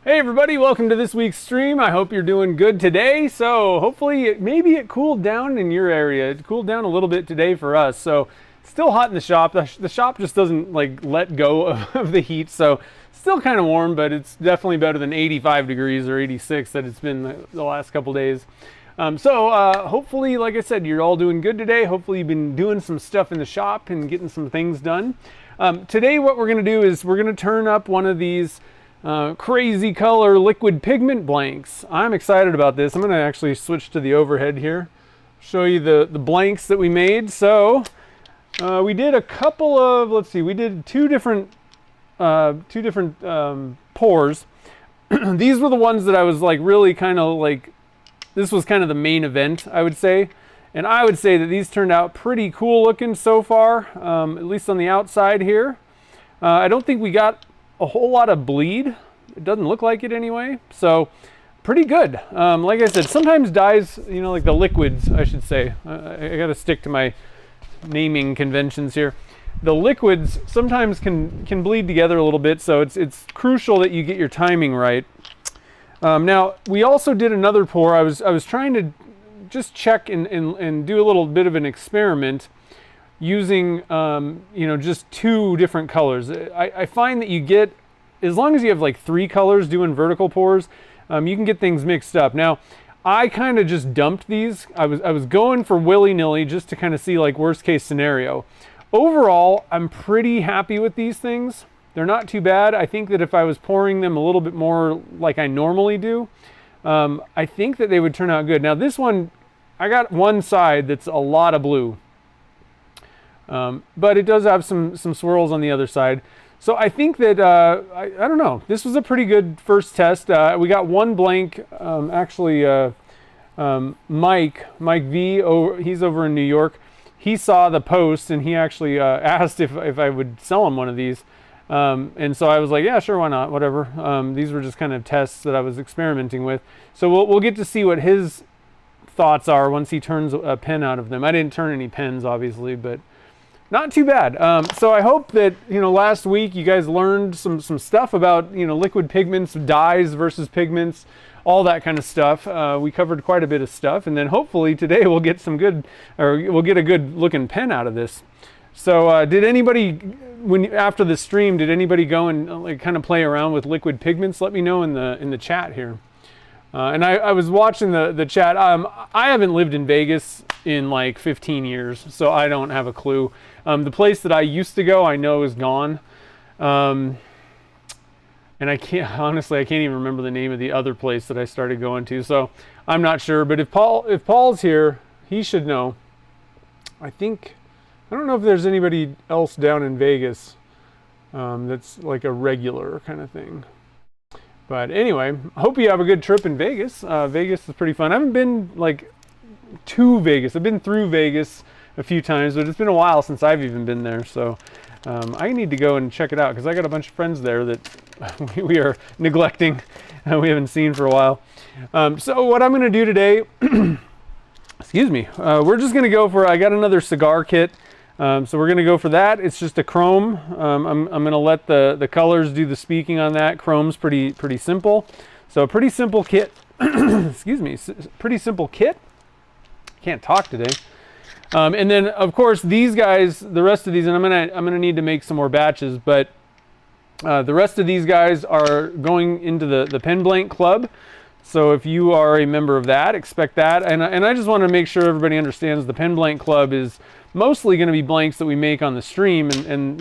Hey everybody, welcome to this week's stream. I hope you're doing good today. So hopefully maybe it cooled down in your area. It cooled down a little bit today for us. So it's still hot in the shop. The shop just doesn't like let go of the heat. So still kind of warm, but it's definitely better than 85 degrees or 86 that it's been the last couple days. Hopefully, like I said, you're all doing good today. Hopefully you've been doing some stuff in the shop and getting some things done. Today what we're going to do is we're going to turn up one of these crazy color liquid pigment blanks. I'm excited about this. I'm going to actually switch to the overhead here, show you the blanks that we made. So we did a couple of, let's see, we did two different pours. These were the ones that I was like really kind of like, this was kind of the main event, I would say. And I would say that these turned out pretty cool looking so far, at least on the outside here. I don't think we got a whole lot of bleed. It doesn't look like it anyway. So pretty good. Like I said, sometimes dyes, you know, like the liquids, I should say. I got to stick to my naming conventions here. The liquids sometimes can bleed together a little bit, so it's crucial that you get your timing right. Now we also did another pour. I was trying to just check and do a little bit of an experiment using just two different colors. I find that you get, as long as you have like three colors doing vertical pours, you can get things mixed up. Now I kind of just dumped these. I was going for willy-nilly just to kind of see like worst case scenario. Overall, I'm pretty happy with these things. They're not too bad. I think that if I was pouring them a little bit more like I normally do, I think that they would turn out good. Now this one, I got one side that's a lot of blue. But it does have some swirls on the other side. So I think that, I don't know, this was a pretty good first test. We got one blank, Mike V, he's over in New York. He saw the post and he actually asked if I would sell him one of these. And so I was like, yeah, sure, why not, whatever. These were just kind of tests that I was experimenting with. So we'll get to see what his thoughts are once he turns a pen out of them. I didn't turn any pens, obviously, but not too bad. So I hope that, last week you guys learned some stuff about, liquid pigments, dyes versus pigments, all that kind of stuff. We covered quite a bit of stuff, and then hopefully today we'll get we'll get a good looking pen out of this. So did anybody, after the stream, did anybody go and like kind of play around with liquid pigments? Let me know in the chat here. And I was watching the chat. I haven't lived in Vegas in like 15 years, so I don't have a clue. The place that I used to go, I know is gone. And I can't even remember the name of the other place that I started going to, so I'm not sure. But if Paul's here, he should know. I don't know if there's anybody else down in Vegas that's like a regular kind of thing. But anyway, I hope you have a good trip in Vegas. Vegas is pretty fun. I haven't been like to Vegas. I've been through Vegas a few times, but it's been a while since I've even been there. So I need to go and check it out because I got a bunch of friends there that we are neglecting. We haven't seen for a while. So what I'm going to do today, excuse me, we're just going to go for, I got another cigar kit. So we're going to go for that. It's just a chrome. I'm going to let the colors do the speaking on that. Chrome's pretty simple. So a pretty simple kit. Excuse me. Pretty simple kit. Can't talk today. And then of course these guys, the rest of these, and I'm gonna need to make some more batches, but the rest of these guys are going into the Pen Blank Club. So if you are a member of that, expect that. And I just want to make sure everybody understands the Pen Blank Club is mostly going to be blanks that we make on the stream, and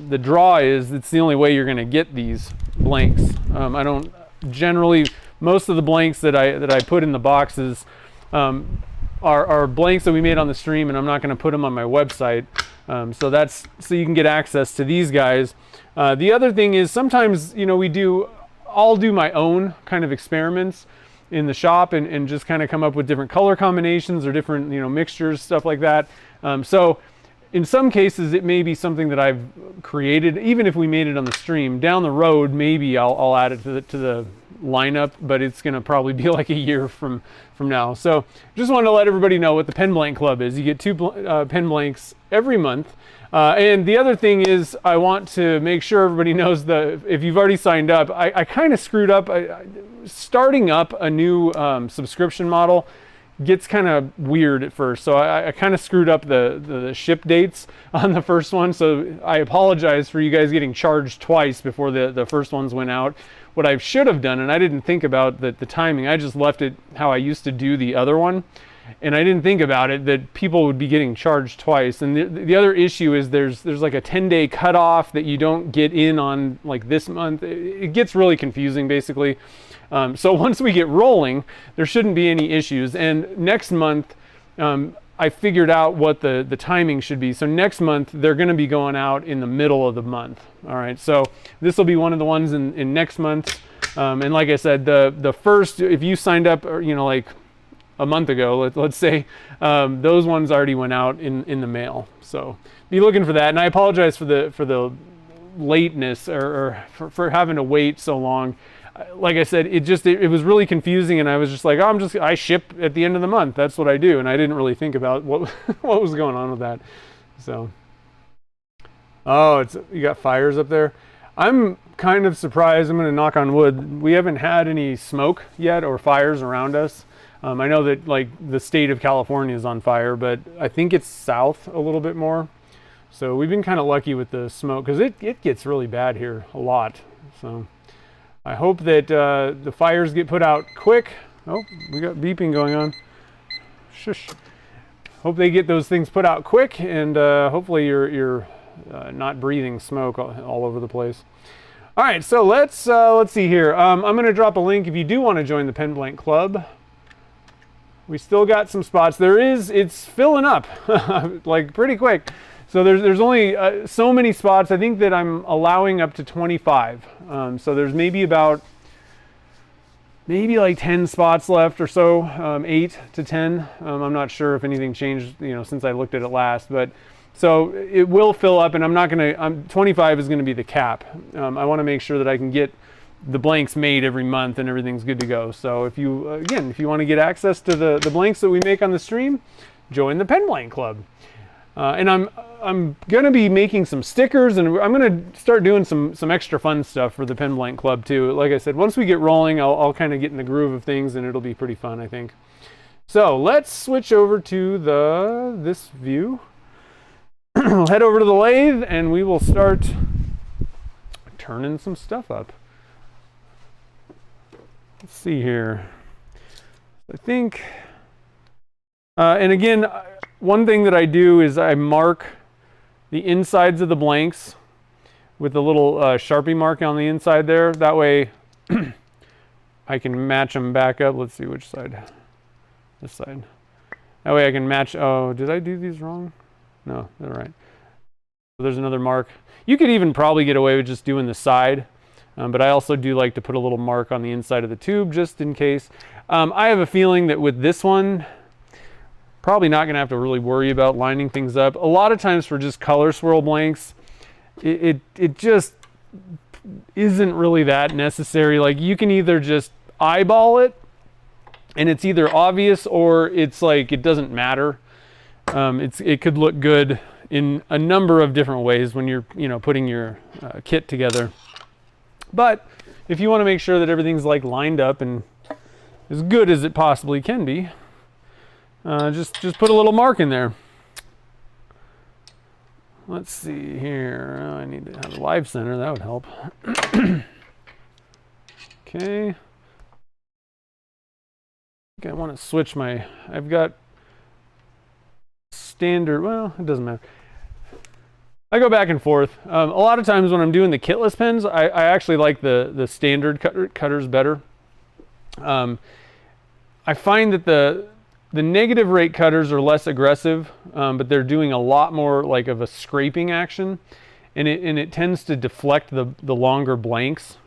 the draw is it's the only way you're going to get these blanks. I don't generally, most of the blanks that I put in the boxes are blanks that we made on the stream, and I'm not going to put them on my website. So you can get access to these guys. The other thing is sometimes I'll do my own kind of experiments in the shop and just kind of come up with different color combinations or different mixtures, stuff like that. So in some cases it may be something that I've created, even if we made it on the stream. Down the road maybe I'll add it to lineup, but it's going to probably be like a year from now. So just wanted to let everybody know what the Pen Blank Club is. You get 2 pen blanks every month. And the other thing is, I want to make sure everybody knows that if you've already signed up, I kind of screwed up. Starting up a new subscription model gets kind of weird at first. So I kind of screwed up the ship dates on the first one. So I apologize for you guys getting charged twice before the first ones went out. What I should have done, and I didn't think about the timing, I just left it how I used to do the other one. And I didn't think about it that people would be getting charged twice. And the other issue is there's like a 10-day cutoff that you don't get in on like this month. It gets really confusing basically. So once we get rolling, there shouldn't be any issues. And next month, I figured out what the timing should be. So next month, they're going to be going out in the middle of the month. All right, so this will be one of the ones in next month. And like I said, the first, if you signed up, like a month ago, let's say, those ones already went out in the mail. So be looking for that. And I apologize for the lateness or for having to wait so long. Like I said, it was really confusing, and I was just like, I ship at the end of the month. That's what I do, and I didn't really think about what what was going on with that. So, you got fires up there. I'm kind of surprised. I'm going to knock on wood. We haven't had any smoke yet or fires around us. I know that like the state of California is on fire, but I think it's south a little bit more. So we've been kind of lucky with the smoke because it gets really bad here a lot. So I hope that the fires get put out quick. Oh, we got beeping going on. Shush. Hope they get those things put out quick, and hopefully you're not breathing smoke all over the place. All right, so let's see here. I'm going to drop a link if you do want to join the Pen Blank Club. We still got some spots. It's filling up like pretty quick. So there's only so many spots. I think that I'm allowing up to 25. So there's maybe like 10 spots left or so, 8 to 10. I'm not sure if anything changed, since I looked at it last. But so it will fill up, and I'm not gonna. 25 is gonna be the cap. I want to make sure that I can get the blanks made every month and everything's good to go. So if you want to get access to the blanks that we make on the stream, join the Pen Blank Club. And I'm going to be making some stickers, and I'm going to start doing some extra fun stuff for the Pen Blank Club too. Like I said, once we get rolling, I'll kind of get in the groove of things, and it'll be pretty fun, I think. So let's switch over to this view. We'll head over to the lathe, and we will start turning some stuff up. Let's see here. I think, and again, one thing that I do is I mark the insides of the blanks with a little Sharpie mark on the inside there. That way I can match them back up. Let's see which side. This side. That way I can match. Oh, did I do these wrong? No, they're right. So there's another mark. You could even probably get away with just doing the side. But I also do like to put a little mark on the inside of the tube just in case. I have a feeling that with this one, probably not going to have to really worry about lining things up. A lot of times for just color swirl blanks, it just isn't really that necessary. Like you can either just eyeball it and it's either obvious or it's like it doesn't matter. It could look good in a number of different ways when you're putting your kit together. But if you want to make sure that everything's like lined up and as good as it possibly can be, just put a little mark in there. Let's see here. I need to have a live center. That would help. Okay. I think I want to switch I've got standard. Well, it doesn't matter. I go back and forth. A lot of times when I'm doing the kitless pens, I actually like the standard cutters better. I find that the negative rate cutters are less aggressive, but they're doing a lot more like of a scraping action, and it tends to deflect the longer blanks,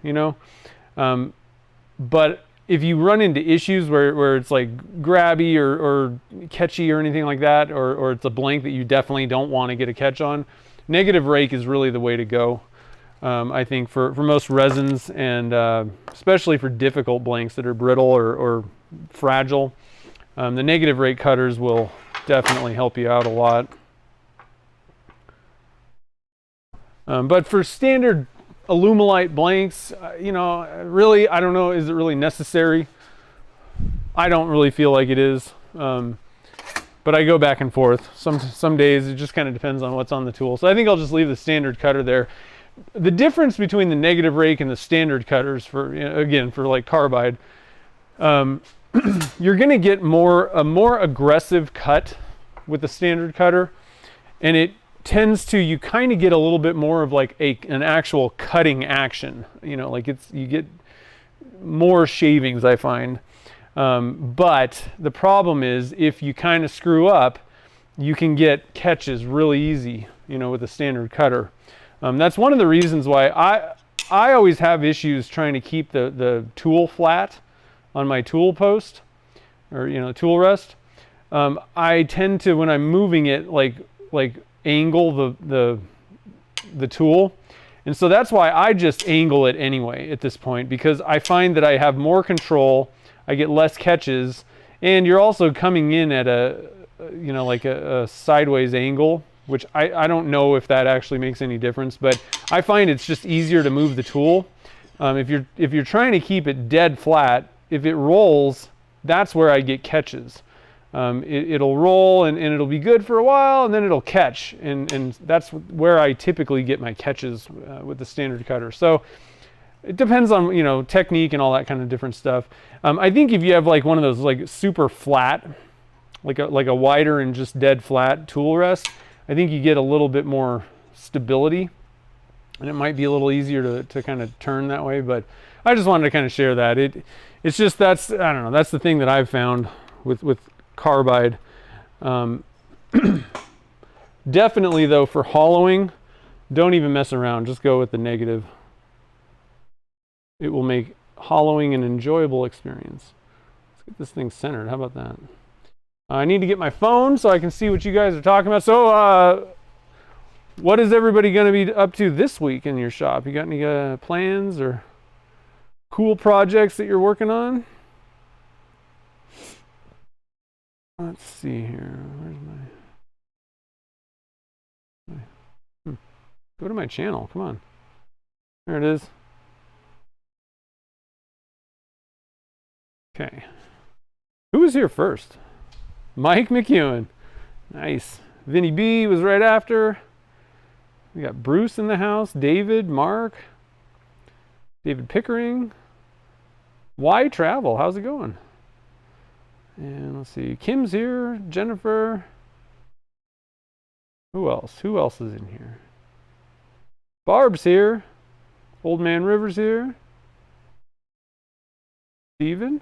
But if you run into issues where it's like grabby or catchy or anything like that, or it's a blank that you definitely don't want to get a catch on, negative rake is really the way to go. I think for most resins, and especially for difficult blanks that are brittle or fragile, the negative rate cutters will definitely help you out a lot. But for standard Alumilite blanks, you know, really, I don't know, is it really necessary? I don't really feel like it is. But I go back and forth. Some days it just kind of depends on what's on the tool. So I think I'll just leave the standard cutter there. The difference between the negative rake and the standard cutters, for, you know, again, for like carbide, you're going to get a more aggressive cut with the standard cutter, and it tends to, you kind of get a little bit more of like an actual cutting action. You know, like you get more shavings, I find. But the problem is, if you kind of screw up, you can get catches really easy, you know, with a standard cutter. That's one of the reasons why I always have issues trying to keep the tool flat on my tool post, or, you know, tool rest. I tend to, when I'm moving it, like angle the tool. And so that's why I just angle it anyway at this point, because I find that I have more control, I get less catches, and you're also coming in at a, you know, like a sideways angle, which I don't know if that actually makes any difference, but I find it's just easier to move the tool. If you're trying to keep it dead flat, if it rolls, that's where I get catches. It'll roll and it'll be good for a while, and then it'll catch, and that's where I typically get my catches with the standard cutter. So it depends on, you know, technique and all that kind of different stuff. I think if you have like one of those like super flat, like a wider and just dead flat tool rest, I think you get a little bit more stability, and it might be a little easier to kind of turn that way. But I just wanted to kind of share that. It's just, that's, I don't know, that's the thing that I've found with carbide. Definitely though, for hollowing, don't even mess around, just go with the negative. It will make hollowing an enjoyable experience. Let's get this thing centered. How about that? I need to get my phone so I can see what you guys are talking about. So what is everybody going to be up to this week in your shop? You got any plans or cool projects that you're working on? Let's see here. Where's my go to my channel. Come on. There it is. Okay. Who was here first? Mike McEwen. Nice. Vinny B was right after. We got Bruce in the house. David, Mark, David Pickering. Why Travel? How's it going? And let's see. Kim's here. Jennifer. Who else? Who else is in here? Barb's here. Old Man Rivers here. Steven.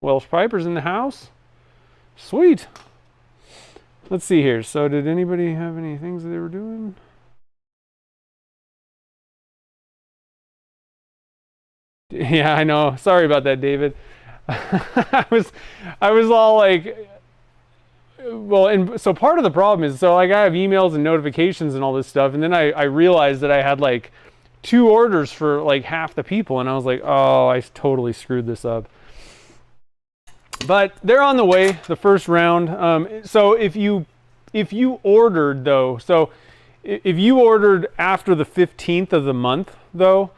Welsh Piper's in the house. Sweet. Let's see here. So did anybody have any things that they were doing? Yeah, I know. Sorry about that, David. I was all like, well, and so part of the problem is, so like I have emails and notifications and all this stuff, and then I realized that I had like 2 orders for like half the people, and I was like, oh, I totally screwed this up. But they're on the way, the first round. So if you ordered though, so if you ordered after the 15th of the month though,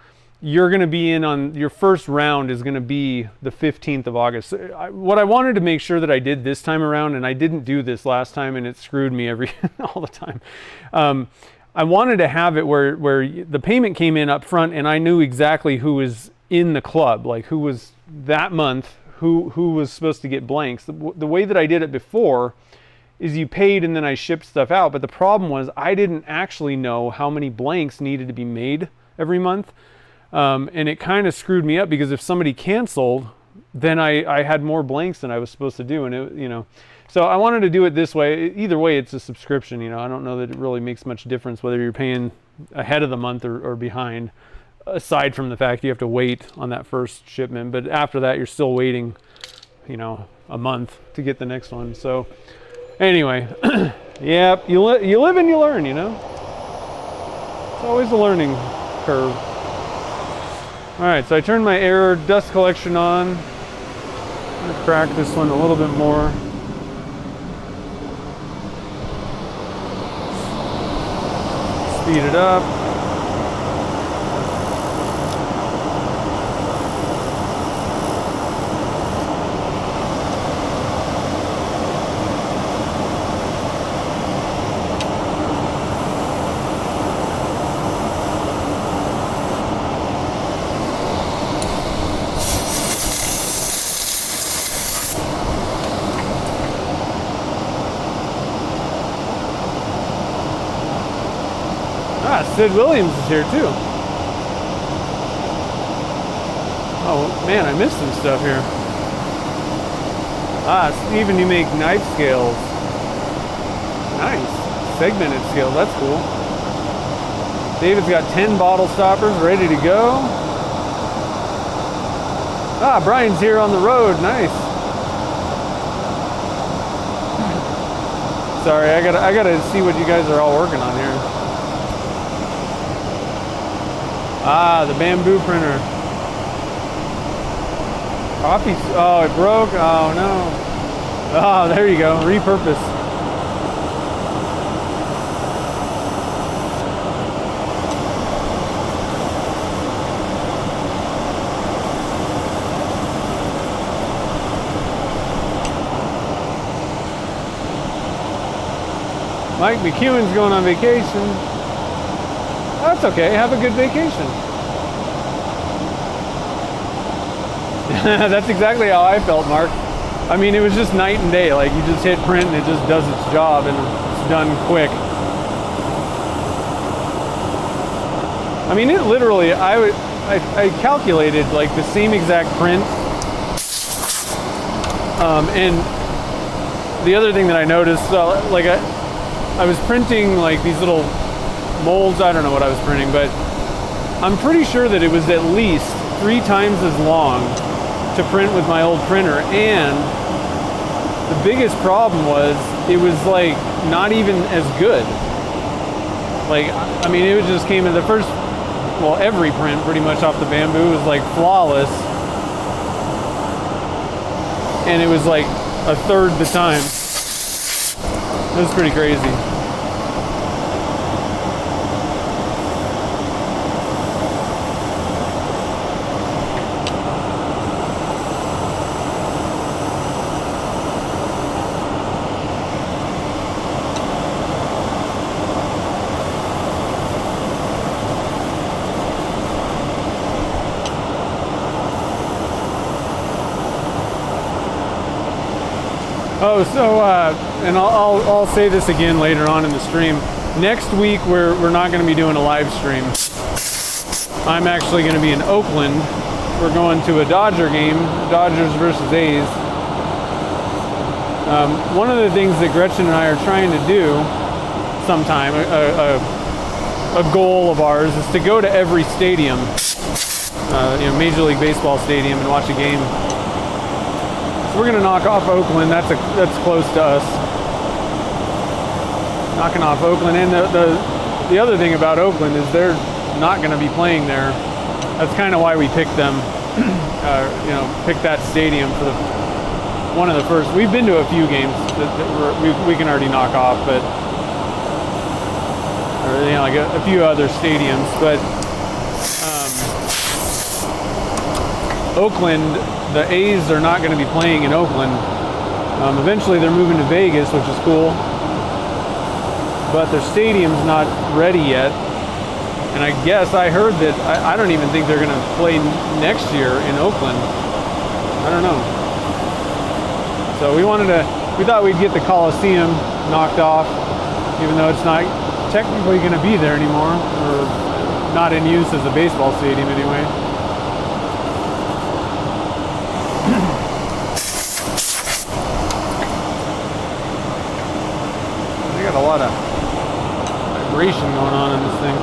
you're going to be in on your first round is going to be the 15th of August. What I wanted to make sure that I did this time around, and I didn't do this last time, and it screwed me all the time. I wanted to have it where the payment came in up front, and I knew exactly who was in the club, like who was that month, who was supposed to get blanks. The way that I did it before is you paid and then I shipped stuff out, but the problem was I didn't actually know how many blanks needed to be made every month, and it kind of screwed me up, because if somebody canceled, then I had more blanks than I was supposed to do, and it, you know, so I wanted to do it this way. Either way, it's a subscription, you know. I don't know that it really makes much difference whether you're paying ahead of the month or behind, aside from the fact you have to wait on that first shipment. But after that, you're still waiting, you know, a month to get the next one. So anyway, yeah, you live and you learn, you know. always a learning curve. All right, so I turned my air dust collection on. I'm gonna crack this one a little bit more. Speed it up. Sid Williams is here too. Oh man, I missed some stuff here. Steven, you make knife scales. Nice. Segmented scales, that's cool. David's got 10 bottle stoppers ready to go. Brian's here on the road, nice. Sorry, I gotta see what you guys are all working on here. The bamboo printer. Coffee, oh, it broke, oh no. Oh, there you go, repurpose. Mike McEwen's going on vacation. That's okay, have a good vacation. That's exactly how I felt, Mark. I mean, it was just night and day. Like, you just hit print and it just does its job and it's done quick. I mean, it literally, I calculated like the same exact print. And the other thing that I noticed, like I was printing like these little molds. I don't know what I was printing, but I'm pretty sure that it was at least 3 times as long to print with my old printer, and the biggest problem was it was like not even as good. Like, I mean, it just came in the first, well, every print pretty much off the bamboo was like flawless, and it was like a third the time. It was pretty crazy. Oh, so, and I'll say this again later on in the stream. Next week, we're not going to be doing a live stream. I'm actually going to be in Oakland. We're going to a Dodger game, Dodgers versus A's. One of the things that Gretchen and I are trying to do sometime, a goal of ours, is to go to every stadium, Major League Baseball stadium, and watch a game. We're gonna knock off Oakland. That's close to us. Knocking off Oakland, and the other thing about Oakland is they're not gonna be playing there. That's kind of why we picked them. Picked that stadium for one of the first. We've been to a few games that we can already knock off, but like a few other stadiums. But Oakland, the A's are not going to be playing in Oakland. Eventually they're moving to Vegas, which is cool. But their stadium's not ready yet. And I guess I heard that, I don't even think they're going to play next year in Oakland. I don't know. So we thought we'd get the Coliseum knocked off, even though it's not technically going to be there anymore, or not in use as a baseball stadium anyway. I got a lot of vibration going on in this thing.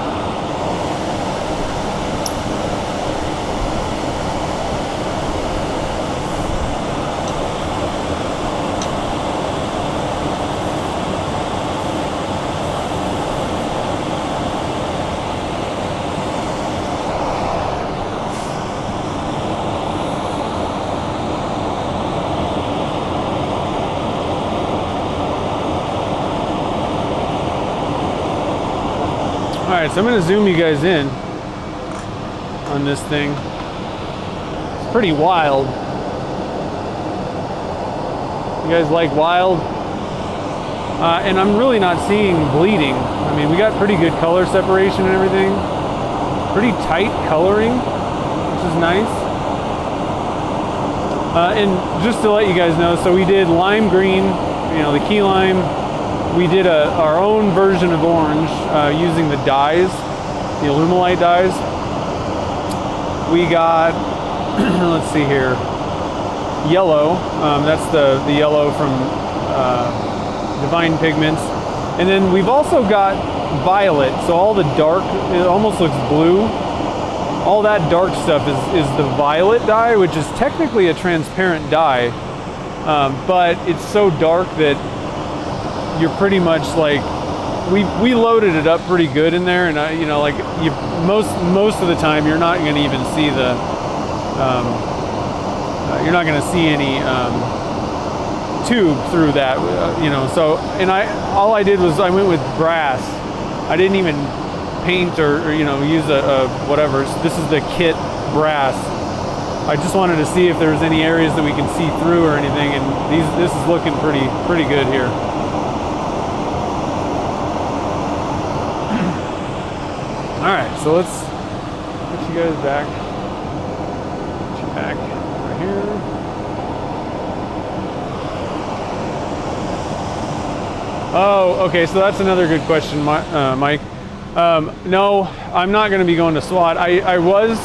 right, so I'm gonna zoom you guys in on this thing. It's pretty wild. You guys like wild? And I'm really not seeing bleeding. I mean, we got pretty good color separation and everything. Pretty tight coloring, which is nice. And just to let you guys know, so we did lime green, you know, the key lime. We did our own version of orange using the dyes, the Alumilite dyes. We got, let's see here, yellow. That's the yellow from Divine Pigments. And then we've also got violet. So all the dark, it almost looks blue. All that dark stuff is the violet dye, which is technically a transparent dye. But it's so dark that you're pretty much like, we loaded it up pretty good in there, and you know, like most of the time you're not going to even see the you're not going to see any tube through that, you know. So, and all I did was I went with brass. I didn't even paint or you know, use a whatever. This is the kit brass. I just wanted to see if there was any areas that we can see through or anything, and this is looking pretty good here. All right, so let's put you guys back. Put you back right here. Oh, okay, so that's another good question, Mike. No, I'm not going to be going to SWAT. I was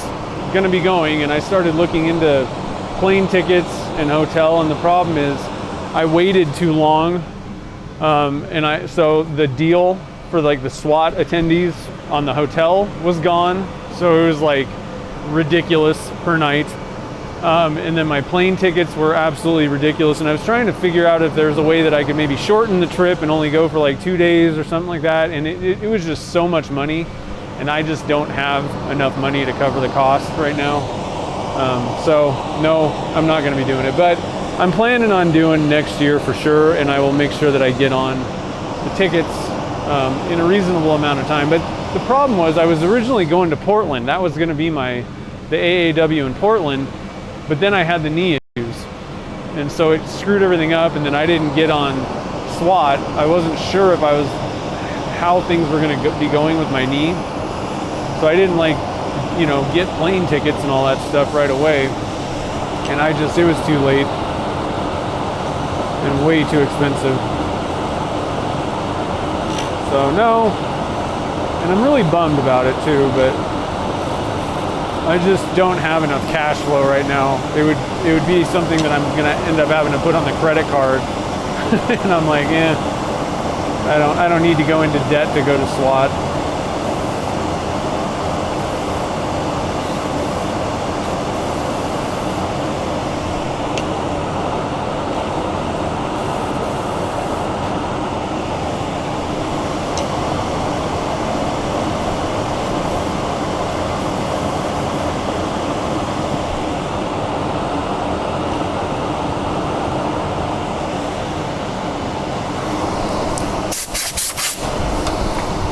going to be going, and I started looking into plane tickets and hotel, and the problem is I waited too long, so the deal for like the SWAT attendees on the hotel was gone, so it was like ridiculous per night. And then my plane tickets were absolutely ridiculous, and I was trying to figure out if there's a way that I could maybe shorten the trip and only go for like 2 days or something like that, and it was just so much money, and I just don't have enough money to cover the cost right now. So no, I'm not going to be doing it, but I'm planning on doing next year for sure, and I will make sure that I get on the tickets in a reasonable amount of time. But the problem was I was originally going to Portland. That was going to be the AAW in Portland, but then I had the knee issues, and so it screwed everything up, and then I didn't get on SWAT. I wasn't sure if how things were going to be going with my knee, so I didn't get plane tickets and all that stuff right away, and it was too late and way too expensive. So no, and I'm really bummed about it too, but I just don't have enough cash flow right now. It would be something that I'm gonna end up having to put on the credit card, and I'm like, I don't need to go into debt to go to SWAT.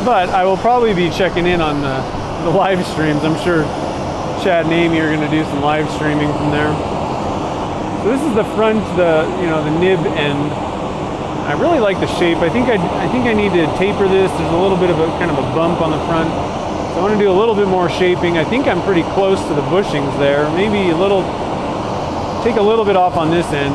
But I will probably be checking in on the live streams. I'm sure Chad and Amy are going to do some live streaming from there. So this is the front, the nib end. I really like the shape. I think I need to taper this. There's a little bit of a kind of a bump on the front. So I want to do a little bit more shaping. I think I'm pretty close to the bushings there. Maybe take a little bit off on this end.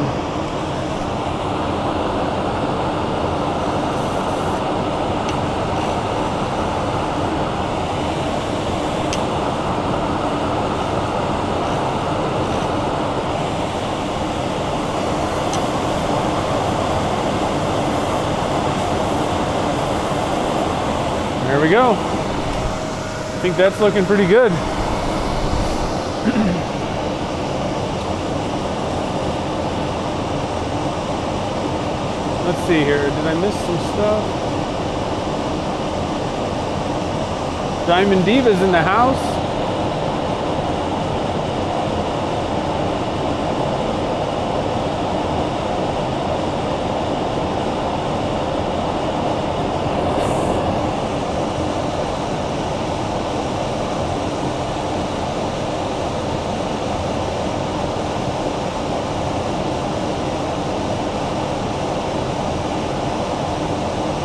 There we go. I think that's looking pretty good. Let's see here. Did I miss some stuff? Diamond Diva's in the house.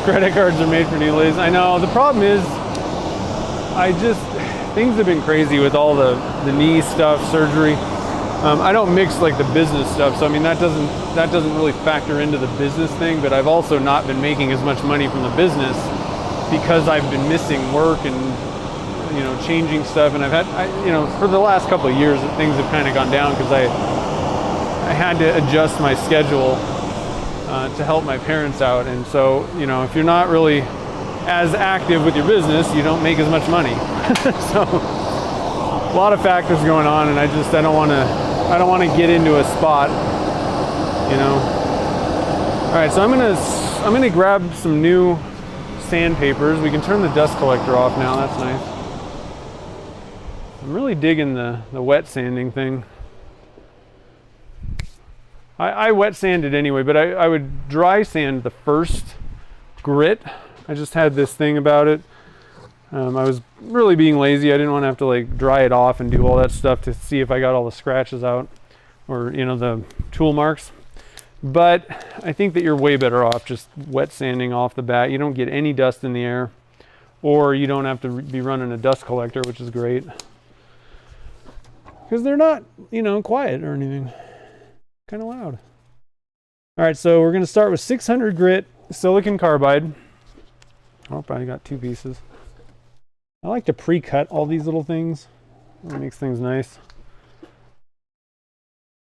Credit cards are made for new lathes. I know. The problem is, things have been crazy with all the knee stuff, surgery. I don't mix like the business stuff, so I mean that doesn't really factor into the business thing. But I've also not been making as much money from the business because I've been missing work and changing stuff. And I've had for the last couple of years things have kind of gone down because I had to adjust my schedule to help my parents out. And so if you're not really as active with your business, you don't make as much money. So a lot of factors going on, and I don't want to get into a spot, All right, so I'm gonna grab some new sandpapers. We can turn the dust collector off now. That's nice. I'm really digging the wet sanding thing. I wet sanded anyway, but I would dry sand the first grit. I just had this thing about it. I was really being lazy. I didn't want to have to like dry it off and do all that stuff to see if I got all the scratches out or the tool marks. But I think that you're way better off just wet sanding off the bat. You don't get any dust in the air, or you don't have to be running a dust collector, which is great because they're not quiet or anything. Kind of loud. All right, so we're going to start with 600 grit silicon carbide. Oh, I got two pieces. I like to pre-cut all these little things. It makes things nice.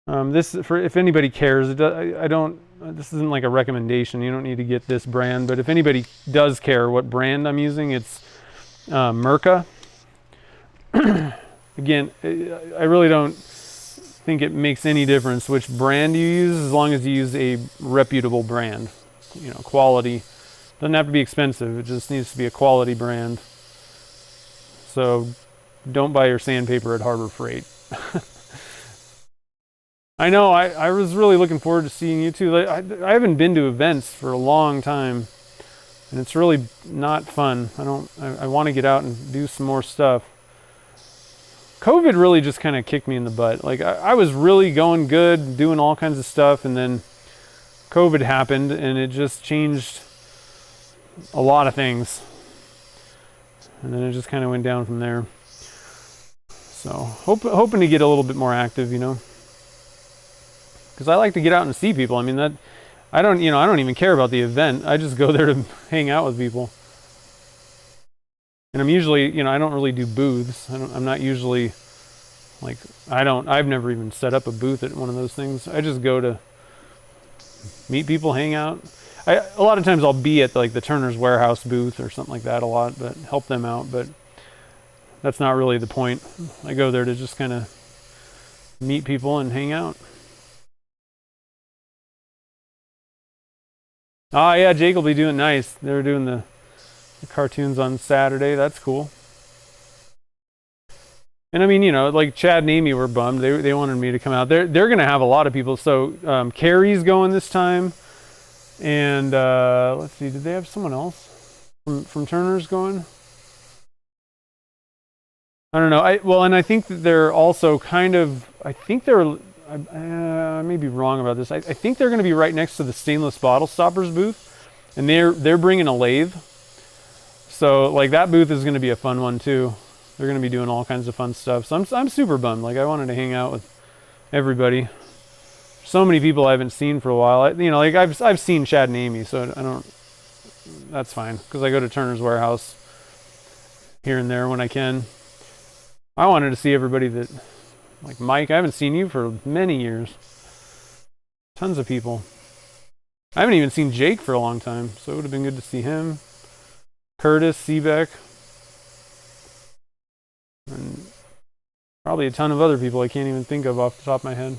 This, for if anybody cares, this isn't like a recommendation. You don't need to get this brand, but if anybody does care what brand I'm using, it's Mirka. Again, I really don't think it makes any difference which brand you use as long as you use a reputable brand. Quality. Doesn't have to be expensive. It just needs to be a quality brand. So don't buy your sandpaper at Harbor Freight. I know, I was really looking forward to seeing you too. I haven't been to events for a long time, and it's really not fun. I want to get out and do some more stuff. COVID really just kind of kicked me in the butt. Like I was really going good, doing all kinds of stuff, and then COVID happened, and it just changed a lot of things. And then it just kind of went down from there. So hoping to get a little bit more active, because I like to get out and see people. I mean I don't even care about the event. I just go there to hang out with people. And I'm usually, I don't really do booths. I'm not usually like, I've never even set up a booth at one of those things. I just go to meet people, hang out. A lot of times I'll be at like the Turner's Warehouse booth or something like that a lot, but help them out. But that's not really the point. I go there to just kind of meet people and hang out. Oh yeah, Jake will be doing nice. They're doing the cartoons on Saturday. That's cool. And I mean, like Chad and Amy were bummed. They wanted me to come out. They're going to have a lot of people. So Carrie's going this time. And let's see, did they have someone else from Turner's going? I don't know. And I think that they're also kind of, I may be wrong about this. I think they're going to be right next to the Stainless Bottle Stoppers booth, and they're bringing a lathe. So like that booth is going to be a fun one too. They're going to be doing all kinds of fun stuff. So I'm super bummed. Like I wanted to hang out with everybody. So many people I haven't seen for a while. Like I've seen Chad and Amy, so that's fine because I go to Turner's Warehouse here and there when I can. I wanted to see everybody like Mike, I haven't seen you for many years. Tons of people. I haven't even seen Jake for a long time, so it would have been good to see him. Curtis, Seebeck, and probably a ton of other people I can't even think of off the top of my head.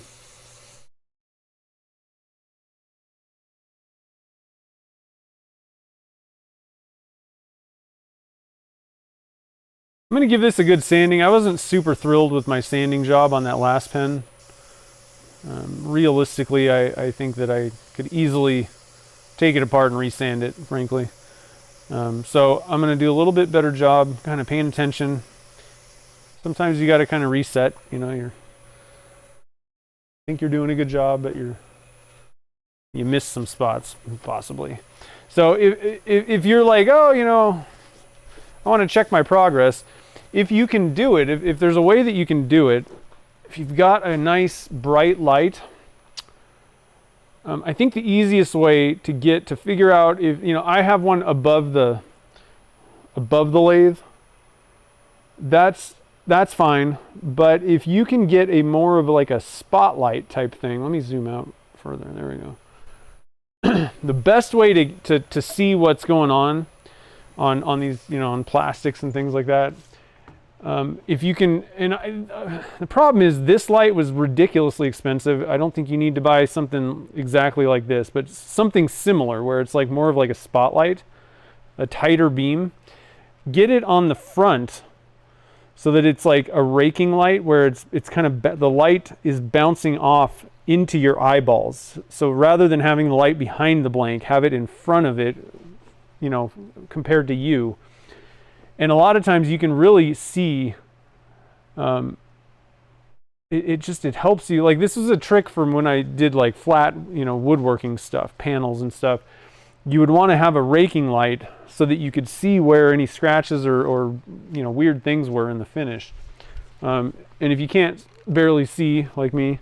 I'm going to give this a good sanding. I wasn't super thrilled with my sanding job on that last pen. Realistically, I think that I could easily take it apart and resand it, frankly. So I'm going to do a little bit better job kind of paying attention. Sometimes you got to kind of reset, you think you're doing a good job, but you miss some spots possibly. So if you're like, oh, you know, I want to check my progress, if you can do it, if there's a way that you can do it, if you've got a nice bright light, I think the easiest way to figure out if, you know, I have one above the lathe. That's fine. But if you can get a more of like a spotlight type thing, let me zoom out further. There we go. The best way to see what's going on these, you know, on plastics and things like that. If you can, and the problem is this light was ridiculously expensive. I don't think you need to buy something exactly like this, but something similar where it's like more of like a spotlight, a tighter beam. Get it on the front so that it's like a raking light where it's kind of, the light is bouncing off into your eyeballs. So rather than having the light behind the blank, have it in front of it, you know, compared to you. And a lot of times you can really see, it helps you. Like this was a trick from when I did like flat, you know, woodworking stuff, panels and stuff. You would want to have a raking light so that you could see where any scratches or you know, weird things were in the finish. And if you can't barely see like me,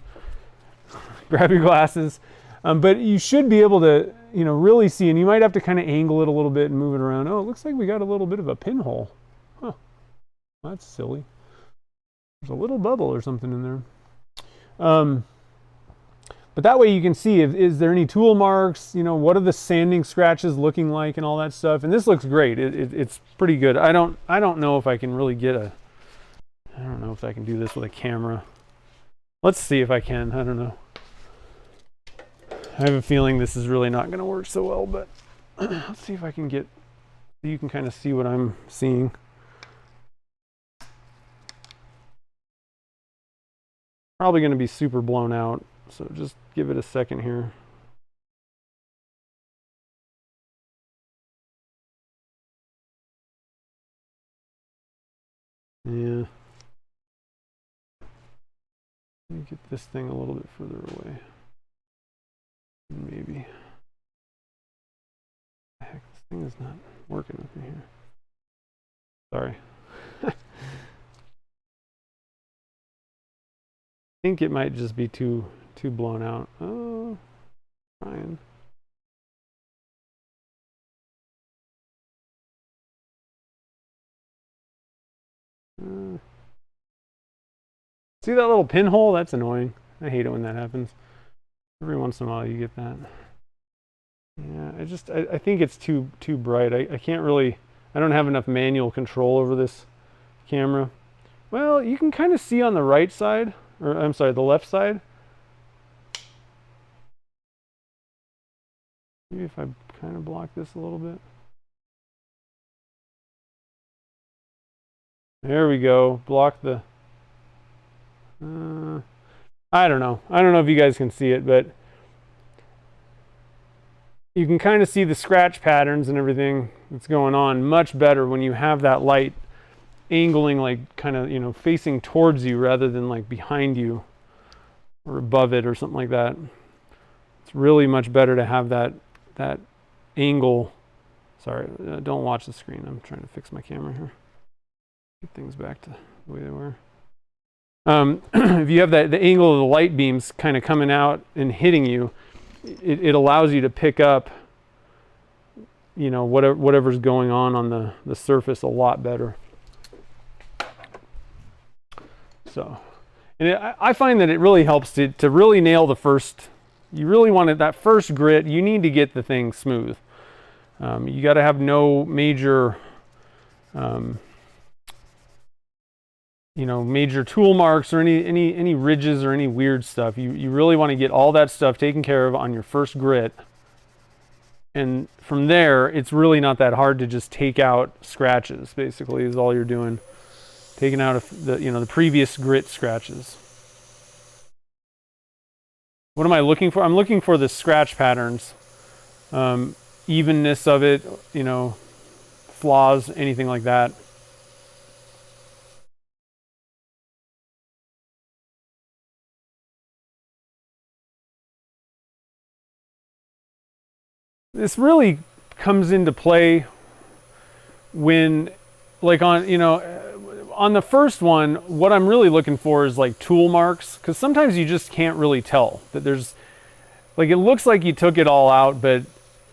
grab your glasses. But you should be able to, you know, really see, and you might have to kind of angle it a little bit and move it around. Oh, it looks like we got a little bit of a pinhole. Huh, that's silly. There's a little bubble or something in there. But that way you can see, is there any tool marks, you know, what are the sanding scratches looking like and all that stuff. And this looks great. It's pretty good. I don't know if I can really I don't know if I can do this with a camera. Let's see if I can. I don't know. I have a feeling this is really not going to work so well, but let's see if I can get, you can kind of see what I'm seeing. Probably going to be super blown out, so just give it a second here. Yeah. Let me get this thing a little bit further away. Maybe. Heck, this thing is not working with me here. Sorry. I think it might just be too blown out. Oh, Ryan. See that little pinhole? That's annoying. I hate it when that happens. Every once in a while you get that. Yeah, I think it's too bright. I can't really, I don't have enough manual control over this camera. Well, you can kind of see on the right side, or I'm sorry, the left side. Maybe if I kind of block this a little bit. There we go. Block the. I don't know. I don't know if you guys can see it, but you can kind of see the scratch patterns and everything that's going on much better when you have that light angling, like kind of, you know, facing towards you rather than like behind you or above it or something like that. It's really much better to have that angle. Sorry, don't watch the screen. I'm trying to fix my camera here. Get things back to the way they were. If you have the angle of the light beams kind of coming out and hitting you, it allows you to pick up, you know, whatever's going on the surface a lot better. So, and I find that it really helps to really nail the first. You really want that first grit. You need to get the thing smooth. You got to have no major, you know, major tool marks or any ridges or any weird stuff. You really want to get all that stuff taken care of on your first grit. And from there, it's really not that hard to just take out scratches. Basically, is all you're doing, taking out the previous grit scratches. What am I looking for? I'm looking for the scratch patterns, evenness of it, you know, flaws, anything like that. This really comes into play when, like on, you know, on the first one, what I'm really looking for is like tool marks, because sometimes you just can't really tell that there's, like, it looks like you took it all out, but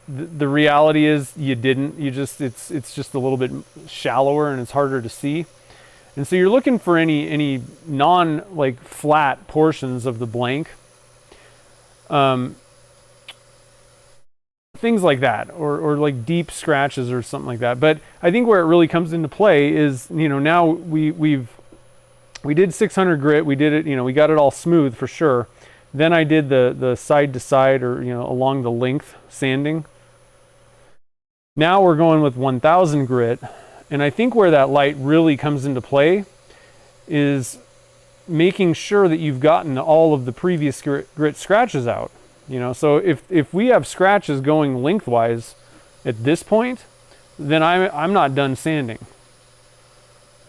the reality is you didn't. You just, it's just a little bit shallower and it's harder to see. And so you're looking for any non, like, flat portions of the blank. Things like that, or like deep scratches or something like that. But I think where it really comes into play is, you know, now we did 600 grit, we did it, you know, we got it all smooth for sure. Then I did the side to side, or, you know, along the length sanding. Now we're going with 1000 grit, and I think where that light really comes into play is making sure that you've gotten all of the previous grit scratches out. You know, so if we have scratches going lengthwise at this point, then I'm not done sanding.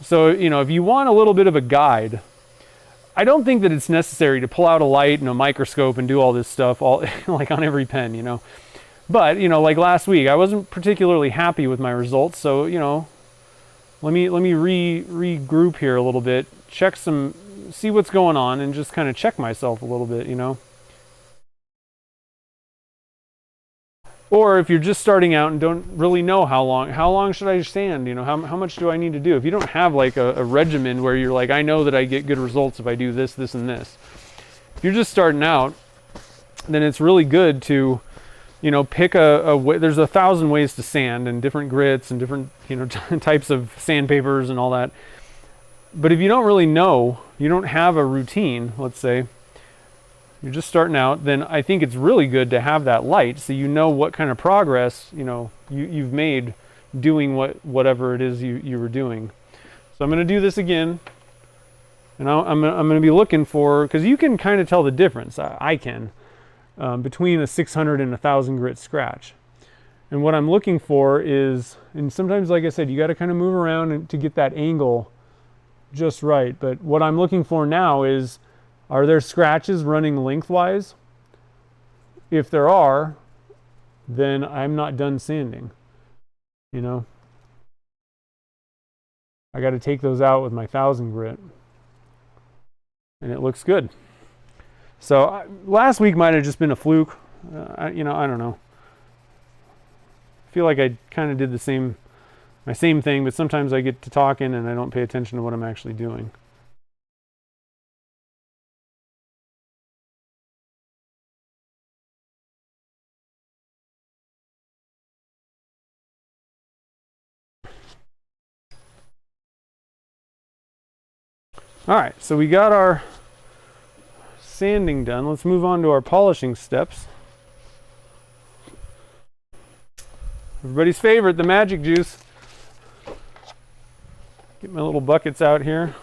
So, you know, if you want a little bit of a guide, I don't think that it's necessary to pull out a light and a microscope and do all this stuff all like on every pen, you know. But, you know, like last week, I wasn't particularly happy with my results, so, you know, let me regroup here a little bit, see what's going on, and just kind of check myself a little bit, you know. Or if you're just starting out and don't really know how long should I sand, you know, how much do I need to do? If you don't have like a regimen where you're like, I know that I get good results if I do this, this, and this. If you're just starting out, then it's really good to, you know, pick there's 1,000 ways to sand, and different grits and different, you know, types of sandpapers and all that. But if you don't really know, you don't have a routine, let's say, you're just starting out, then I think it's really good to have that light, so you know what kind of progress, you know, you've made doing whatever it is you were doing. So I'm going to do this again, and I'm going to be looking for, because you can kind of tell the difference, I can, between a 600 and 1,000 grit scratch. And what I'm looking for is, and sometimes, like I said, you got to kind of move around to get that angle just right. But what I'm looking for now is, are there scratches running lengthwise? If there are, then I'm not done sanding. You know, I got to take those out with my 1,000 grit, and it looks good. So last week might have just been a fluke. You know, I don't know. I feel like I kind of did my same thing, but sometimes I get to talking and I don't pay attention to what I'm actually doing. All right, so we got our sanding done. Let's move on to our polishing steps. Everybody's favorite, the magic juice. Get my little buckets out here.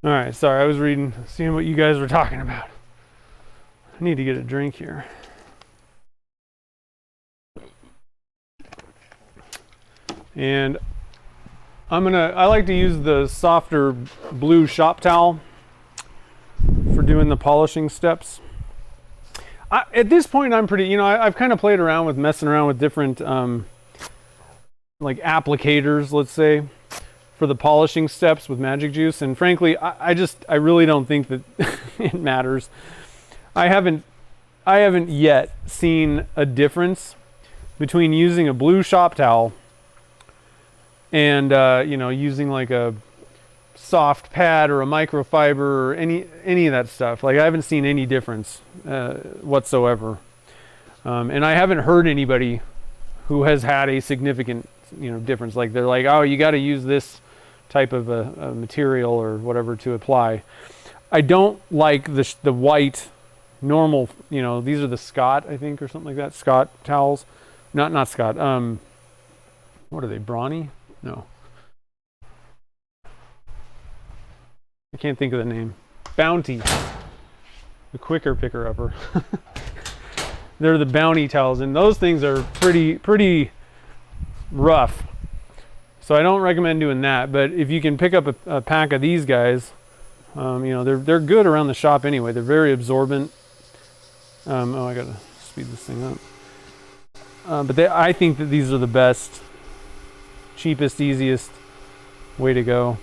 All right, sorry, I was seeing what you guys were talking about. I need to get a drink here. And I like to use the softer blue shop towel for doing the polishing steps. At this point, I'm pretty, you know, I've kind of played around with messing around with different like applicators, let's say, for the polishing steps with magic juice, and frankly, I really don't think that it matters. I haven't yet seen a difference between using a blue shop towel and you know, using like a soft pad or a microfiber or any of that stuff. Like, I haven't seen any difference whatsoever, and I haven't heard anybody who has had a significant, you know, difference. Like, they're like, oh, you got to use this type of a material or whatever to apply. I don't like the white normal, you know, these are the Scott, I think, or something like that. Scott towels. Not Scott. What are they, Brawny? No. I can't think of the name. Bounty. The quicker picker-upper. They're the Bounty towels, and those things are pretty rough. So I don't recommend doing that, but if you can pick up a pack of these guys, you know, they're good around the shop anyway. They're very absorbent. Oh, I gotta speed this thing up. But I think that these are the best, cheapest, easiest way to go.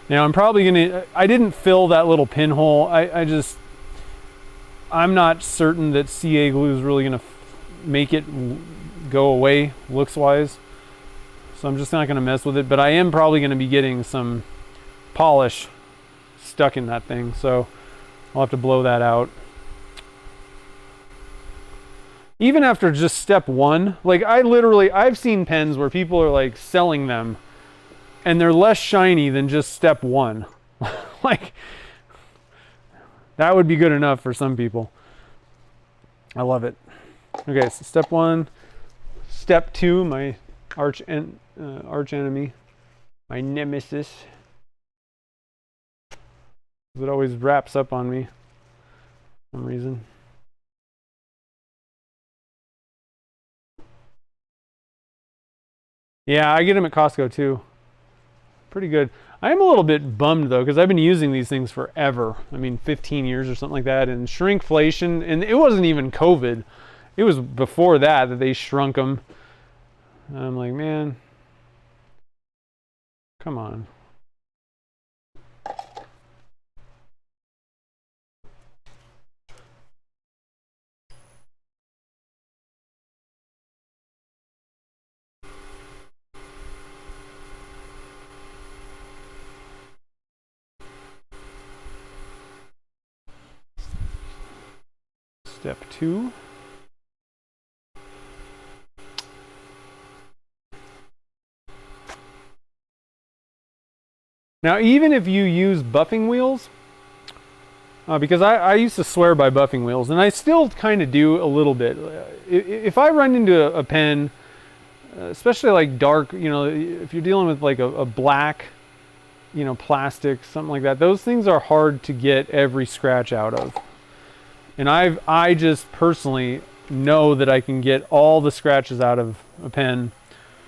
Now I'm probably gonna, I didn't fill that little pinhole. I'm not certain that CA glue is really gonna make it go away looks wise. So I'm just not gonna mess with it, but I am probably gonna be getting some polish stuck in that thing. So I'll have to blow that out. Even after just step one, like I've seen pens where people are like selling them and they're less shiny than just step one. Like, that would be good enough for some people. I love it. Okay, so step one. Step two, my arch enemy, my nemesis. It always wraps up on me for some reason. Yeah, I get them at Costco too. Pretty good. I am a little bit bummed though, because I've been using these things forever. I mean, 15 years or something like that. And shrinkflation, and it wasn't even COVID. It was before that they shrunk them. And I'm like, man, come on. Step two. Now, even if you use buffing wheels, because I used to swear by buffing wheels, and I still kind of do a little bit. If I run into a pen, especially like dark, you know, if you're dealing with like a black, you know, plastic, something like that, those things are hard to get every scratch out of. And I just personally know that I can get all the scratches out of a pen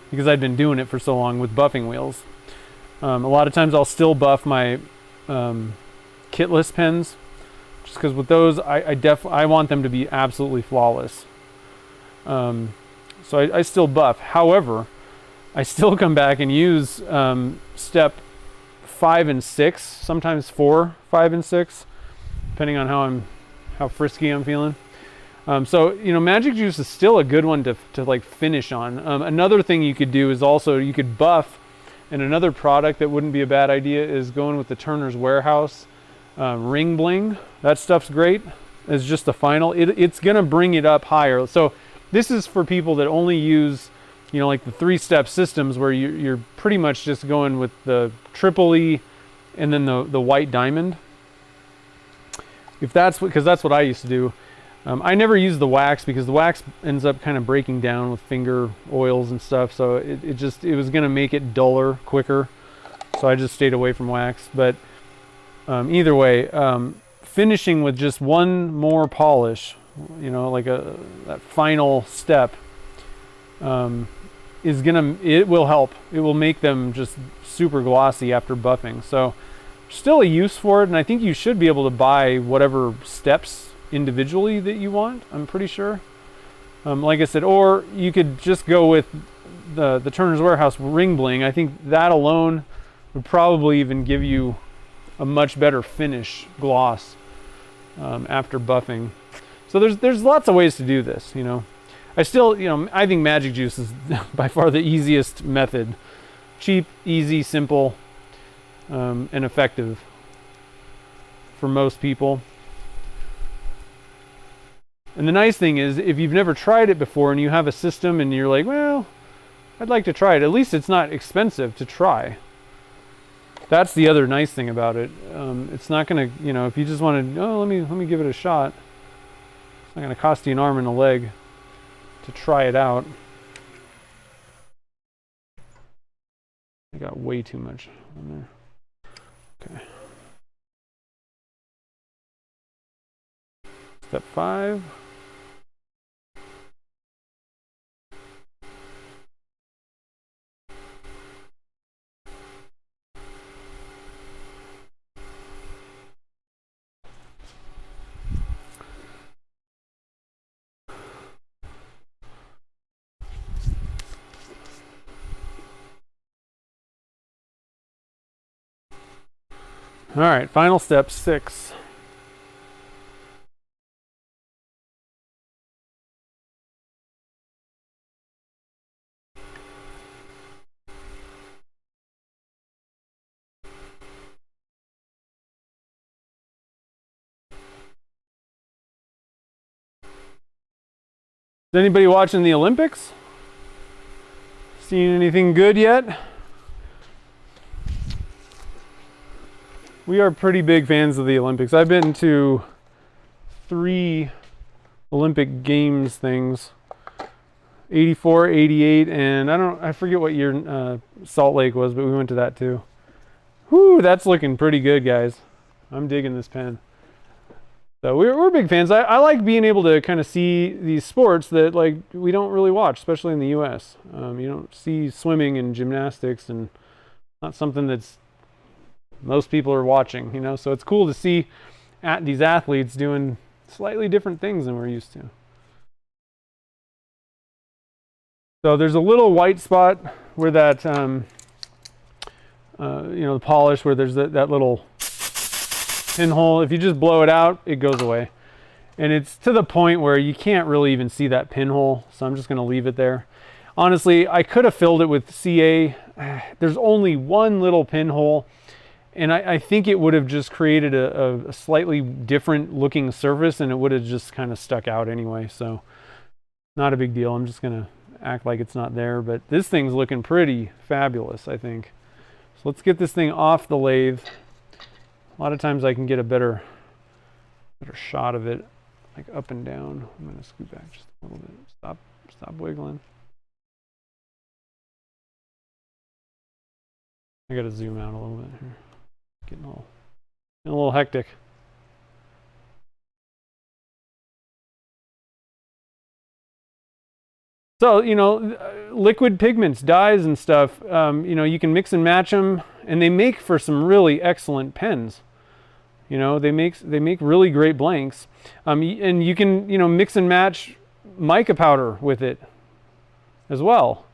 because I've been doing it for so long with buffing wheels. A lot of times I'll still buff my kitless pens, just because with those I want them to be absolutely flawless. So I still buff. However, I still come back and use step 5 and 6, sometimes 4, 5, and 6, depending on how frisky I'm feeling. So, you know, Magic Juice is still a good one to like finish on. Another thing you could do is also you could buff, and another product that wouldn't be a bad idea is going with the Turner's Warehouse ring bling. That stuff's great. It's just the final. It's gonna bring it up higher. So this is for people that only use, you know, like the 3-step systems where you're pretty much just going with the triple E and then the white diamond. If that's because that's what I used to do. I never used the wax because the wax ends up kind of breaking down with finger oils and stuff. So it was going to make it duller quicker. So I just stayed away from wax. But either way, finishing with just one more polish, you know, like that final step, it will help. It will make them just super glossy after buffing. So still a use for it, and I think you should be able to buy whatever steps individually that you want, I'm pretty sure. Like I said, or you could just go with the Turner's Warehouse ring bling. I think that alone would probably even give you a much better finish gloss after buffing. So there's lots of ways to do this, you know. I think Magic Juice is by far the easiest method. Cheap, easy, simple, and effective for most people. And the nice thing is, if you've never tried it before and you have a system and you're like, well, I'd like to try it, at least it's not expensive to try. That's the other nice thing about it. It's not going to, you know, if you just want to, let me give it a shot. It's not going to cost you an arm and a leg to try it out. got way too much on there. Okay. Step 5. All right, final step 6. Is anybody watching the Olympics? Seen anything good yet? We are pretty big fans of the Olympics. I've been to 3 Olympic Games things. 84, 88, and I forget what year Salt Lake was, but we went to that too. Whoo, that's looking pretty good, guys. I'm digging this pen. So we're big fans. I like being able to kind of see these sports that like we don't really watch, especially in the U.S. You don't see swimming and gymnastics, and not something that's most people are watching, you know. So it's cool to see these athletes doing slightly different things than we're used to. So there's a little white spot where that, you know, the polish, where there's that little pinhole. If you just blow it out, it goes away. And it's to the point where you can't really even see that pinhole, so I'm just going to leave it there. Honestly, I could have filled it with CA. There's only one little pinhole, and I think it would have just created a slightly different looking surface, and it would have just kind of stuck out anyway, so not a big deal. I'm just going to act like it's not there, but this thing's looking pretty fabulous, I think. So let's get this thing off the lathe. A lot of times I can get a better shot of it, like up and down. I'm going to scoot back just a little bit. Stop wiggling. I got to zoom out a little bit here. Getting a little hectic. So, you know, liquid pigments, dyes and stuff, you know, you can mix and match them, and they make for some really excellent pens. You know, they make really great blanks. And you can, you know, mix and match mica powder with it as well.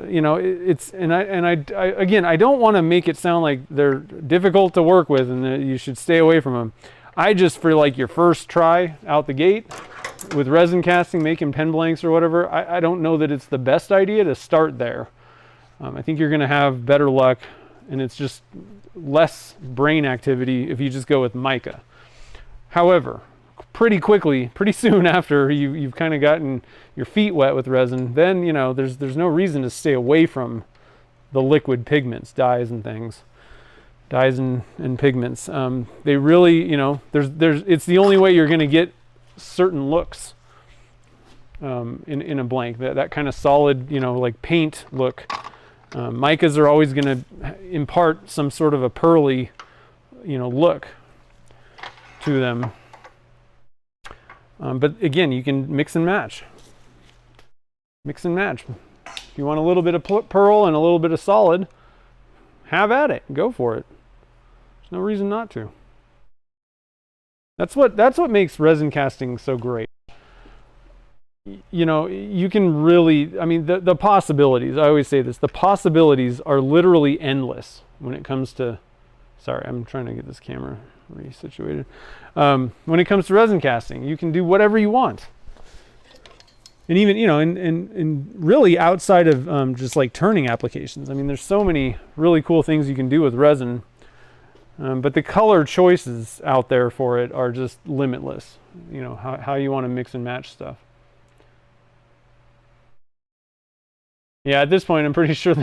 You know, again, I don't want to make it sound like they're difficult to work with and that you should stay away from them. I just, for like your first try out the gate with resin casting, making pen blanks or whatever, I don't know that it's the best idea to start there. I think you're going to have better luck, and it's just less brain activity if you just go with mica. However, pretty soon after you've kind of gotten your feet wet with resin, then, you know, there's no reason to stay away from the liquid pigments, dyes and things. Dyes and pigments. They really, you know, it's the only way you're going to get certain looks in a blank, that kind of solid, you know, like paint look. Micas are always going to impart some sort of a pearly, you know, look to them. But again, you can mix and match. Mix and match. If you want a little bit of pearl and a little bit of solid, have at it. Go for it. There's no reason not to. That's what makes resin casting so great. You know, you can really, I mean, the possibilities, I always say this, the possibilities are literally endless when it comes to, sorry, I'm trying to get this camera resituated. When it comes to resin casting, you can do whatever you want. And even, you know, and really outside of just like turning applications, I mean, there's so many really cool things you can do with resin, but the color choices out there for it are just limitless, you know, how you want to mix and match stuff. Yeah, at this point, I'm pretty sure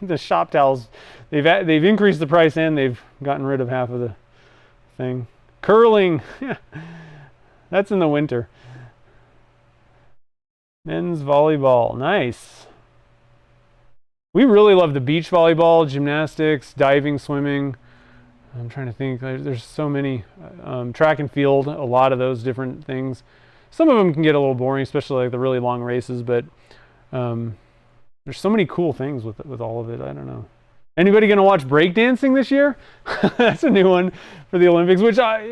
the shop towels, they've increased the price and they've gotten rid of half of the thing. Curling, that's in the winter. Men's volleyball, nice. We really love the beach volleyball, gymnastics, diving, swimming. I'm trying to think. There's so many. Track and field, a lot of those different things. Some of them can get a little boring, especially like the really long races, but there's so many cool things with all of it. I don't know. Anybody going to watch breakdancing this year? That's a new one for the Olympics, which I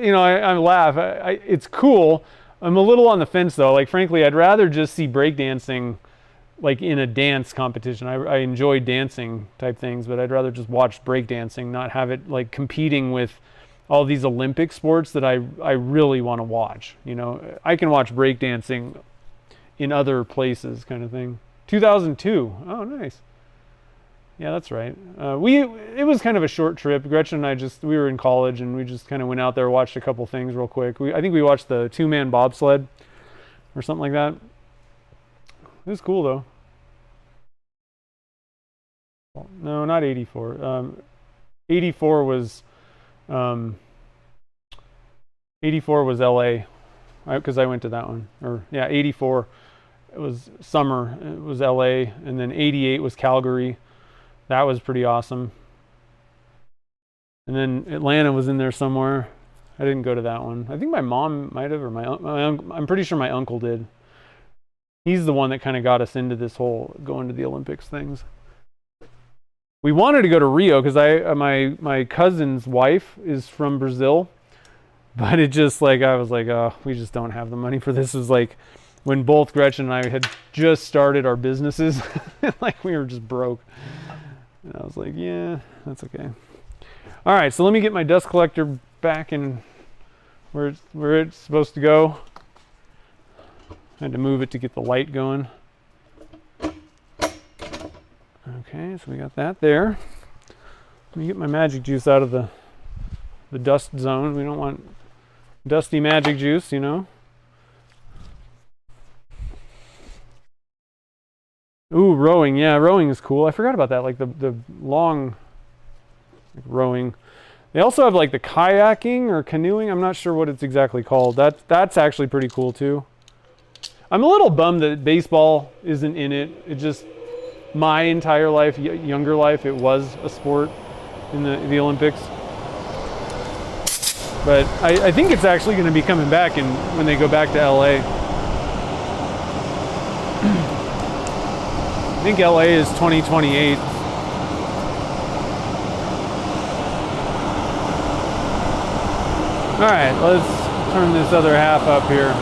laugh. It's cool. I'm a little on the fence though. Like frankly, I'd rather just see breakdancing like in a dance competition. I enjoy dancing type things, but I'd rather just watch breakdancing, not have it like competing with all these Olympic sports that I really want to watch. You know, I can watch breakdancing in other places kind of thing. 2002. Oh, nice. Yeah, that's right. It was kind of a short trip. Gretchen and I we were in college and we just kind of went out there, watched a couple things real quick. I think we watched the 2-man bobsled or something like that. It was cool though. No, not 84. 84 was 84 was LA, because I went to that one. Or yeah, 84 it was summer. It was LA, and then 88 was Calgary. That was pretty awesome. And then Atlanta was in there somewhere. I didn't go to that one. I think my mom might have, or my uncle. I'm pretty sure my uncle did. He's the one that kind of got us into this whole going to the Olympics things. We wanted to go to Rio because my cousin's wife is from Brazil, but it just like I was like, oh, we just don't have the money for this. It was like when both Gretchen and I had just started our businesses, like we were just broke. And I was like, yeah, that's okay. All right, so let me get my dust collector back in where it's supposed to go. I had to move it to get the light going. Okay, so we got that there. Let me get my magic juice out of the dust zone. We don't want dusty magic juice, you know. Ooh, rowing. Yeah, rowing is cool. I forgot about that, like the long rowing. They also have like the kayaking or canoeing. I'm not sure what it's exactly called. That's actually pretty cool too. I'm a little bummed that baseball isn't in it. It just, my entire life, younger life, it was a sport in the Olympics. But I think it's actually going to be coming back when they go back to LA. I think LA is 2028. All right, let's turn this other half up here.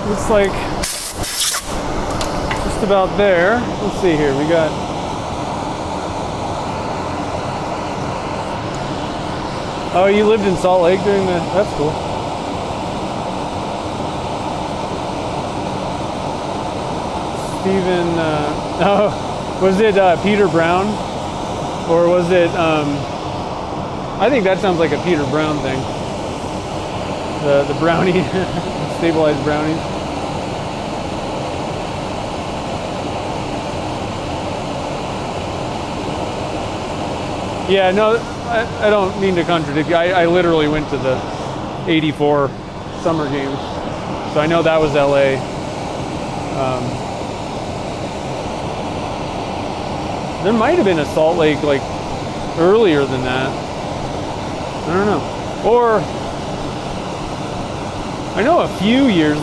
Looks like just about there. Let's see here. We got Oh, you lived in Salt Lake during the... That's cool. Steven... oh, was it Peter Brown? Or was it... I think that sounds like a Peter Brown thing. The brownie, stabilized brownies. Yeah, no, I don't mean to contradict you. I literally went to the '84 summer games, so I know that was LA. There might have been a Salt Lake like earlier than that. I don't know. Or I know a few years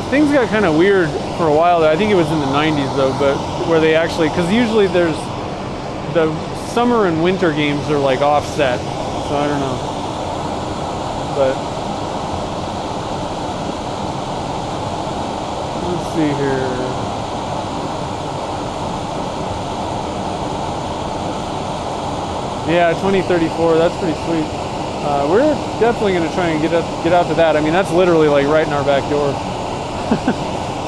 things got kind of weird for a while. I think it was in the '90s though, but where they actually, because usually there's the summer and winter games are like offset, so I don't know. But let's see here. Yeah, 2034. That's pretty sweet. We're definitely going to try and get out to that. I mean, that's literally like right in our back door.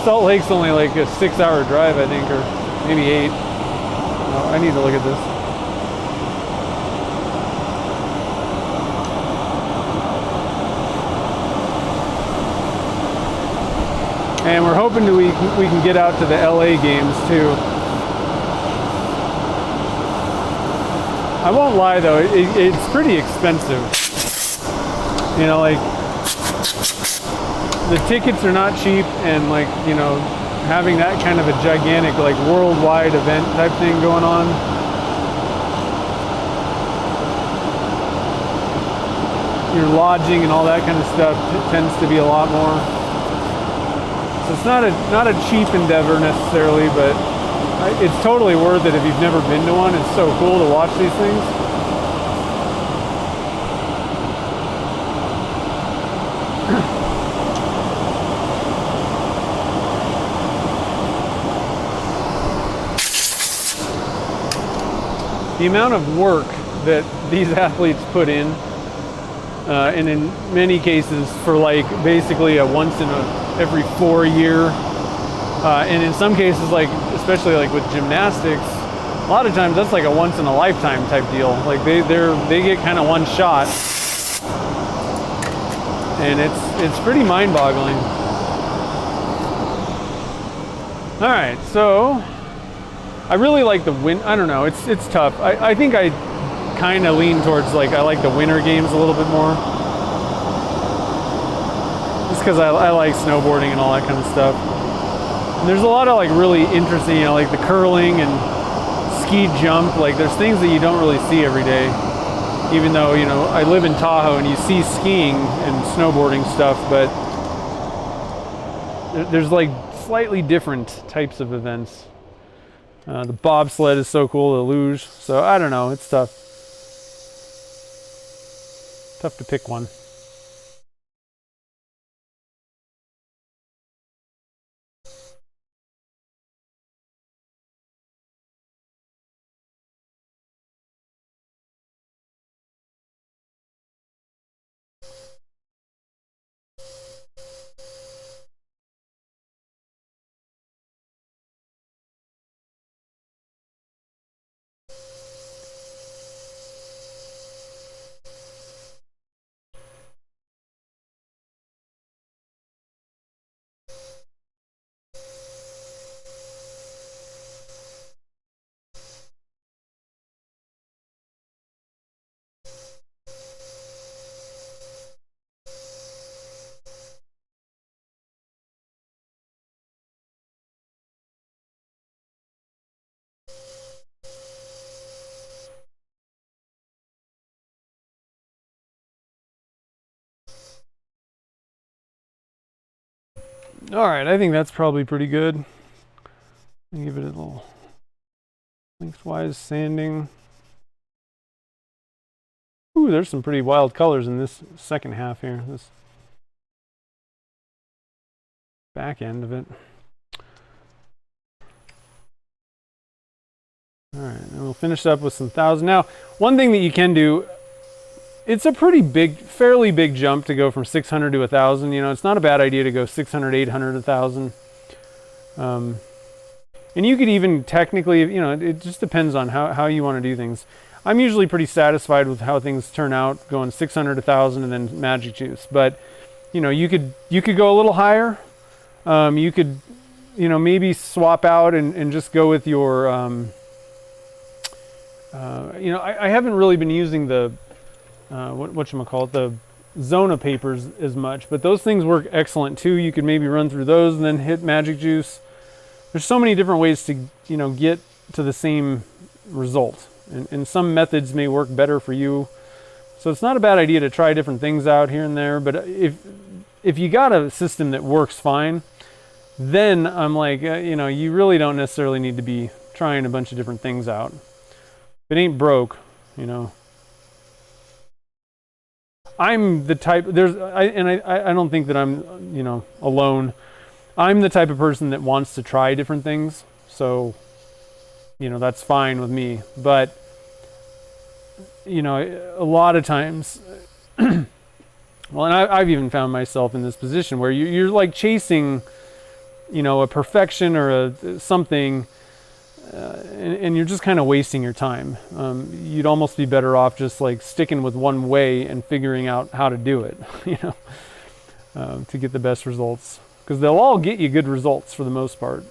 Salt Lake's only like a 6-hour drive, I think, or maybe 8. Oh, I need to look at this. And we're hoping we can get out to the LA games too. I won't lie though, it's pretty expensive. You know, like the tickets are not cheap, and like, you know, having that kind of a gigantic like worldwide event type thing going on. Your lodging and all that kind of stuff tends to be a lot more. So it's not a cheap endeavor necessarily, but it's totally worth it if you've never been to one. It's so cool to watch these things. The amount of work that these athletes put in, and in many cases for like basically a once in every 4 year, and in some cases, like especially like with gymnastics, a lot of times that's like a once in a lifetime type deal. Like they get kind of one shot, and it's pretty mind-boggling. All right, so I really like the win. I don't know, it's tough. I think I kind of lean towards like I like the winter games a little bit more. Just because I like snowboarding and all that kind of stuff. And there's a lot of like really interesting, you know, like the curling and ski jump. Like there's things that you don't really see every day. Even though, you know, I live in Tahoe and you see skiing and snowboarding stuff, but there's like slightly different types of events. The bobsled is so cool, the luge. So I don't know, it's tough. Tough to pick one. All right, I think that's probably pretty good. Give it a little lengthwise sanding. Ooh, there's some pretty wild colors in this second half here. This back end of it. All right, and we'll finish up with some 1000. Now, one thing that you can do, it's a pretty big, fairly big jump to go from 600 to 1,000. You know, it's not a bad idea to go 600, 800, 1,000. And you could even technically, you know, it just depends on how you want to do things. I'm usually pretty satisfied with how things turn out, going 600, 1,000, and then magic juice. But, you know, you could go a little higher. You could, you know, maybe swap out and just go with your, you know, I haven't really been using the, whatchamacallit, the Zona papers as much, but those things work excellent too. You could maybe run through those and then hit magic juice. There's so many different ways to, you know, get to the same result. And some methods may work better for you. So it's not a bad idea to try different things out here and there, but if you got a system that works fine, then I'm like, you know, you really don't necessarily need to be trying a bunch of different things out. If it ain't broke, you know. I'm the type, I don't think that I'm, you know, alone. I'm the type of person that wants to try different things. So, you know, that's fine with me. But, you know, a lot of times, well, and I've even found myself in this position where you're like chasing, you know, a perfection or something, and you're just kind of wasting your time. You'd almost be better off just like sticking with one way and figuring out how to do it, you know, to get the best results. Because they'll all get you good results for the most part.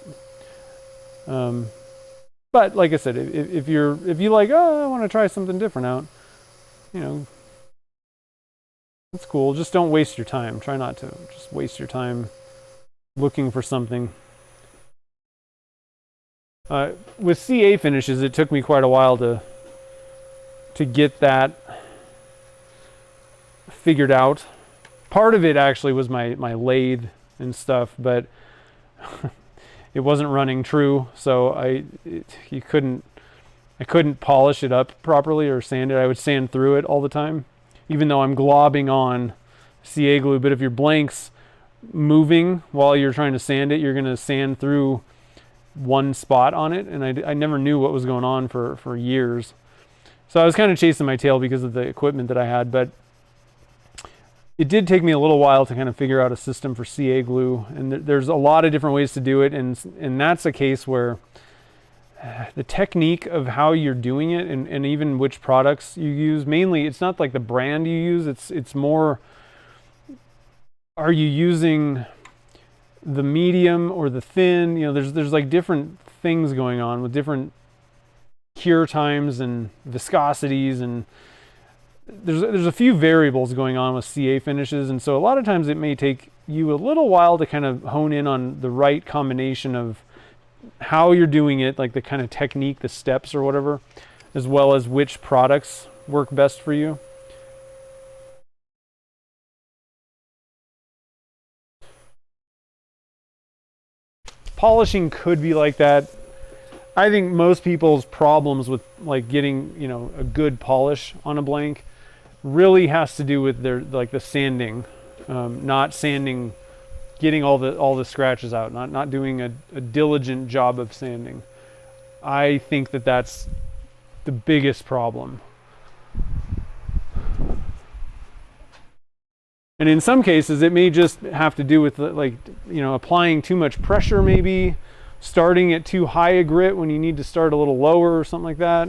But like I said, if you like, oh, I want to try something different out, you know, that's cool. Just don't waste your time. Try not to just waste your time looking for something. With CA finishes, it took me quite a while to get that figured out. Part of it actually was my lathe and stuff, but it wasn't running true, so I couldn't polish it up properly or sand it. I would sand through it all the time, even though I'm globbing on CA glue. But if your blank's moving while you're trying to sand it, you're going to sand through one spot on it, and I never knew what was going on for years. So I was kind of chasing my tail because of the equipment that I had, but it did take me a little while to kind of figure out a system for CA glue, and there's a lot of different ways to do it, and that's a case where the technique of how you're doing it and even which products you use, mainly it's not like the brand you use, it's more, are you using the medium or the thin? You know, there's like different things going on with different cure times and viscosities, and there's a few variables going on with CA finishes, and so a lot of times it may take you a little while to kind of hone in on the right combination of how you're doing it, like the kind of technique, the steps or whatever, as well as which products work best for you. Polishing could be like that. I think most people's problems with like getting, you know, a good polish on a blank really has to do with their like the sanding, not sanding, getting all the scratches out, not doing a diligent job of sanding. I think that's the biggest problem. And in some cases, it may just have to do with like, you know, applying too much pressure, maybe starting at too high a grit when you need to start a little lower or something like that.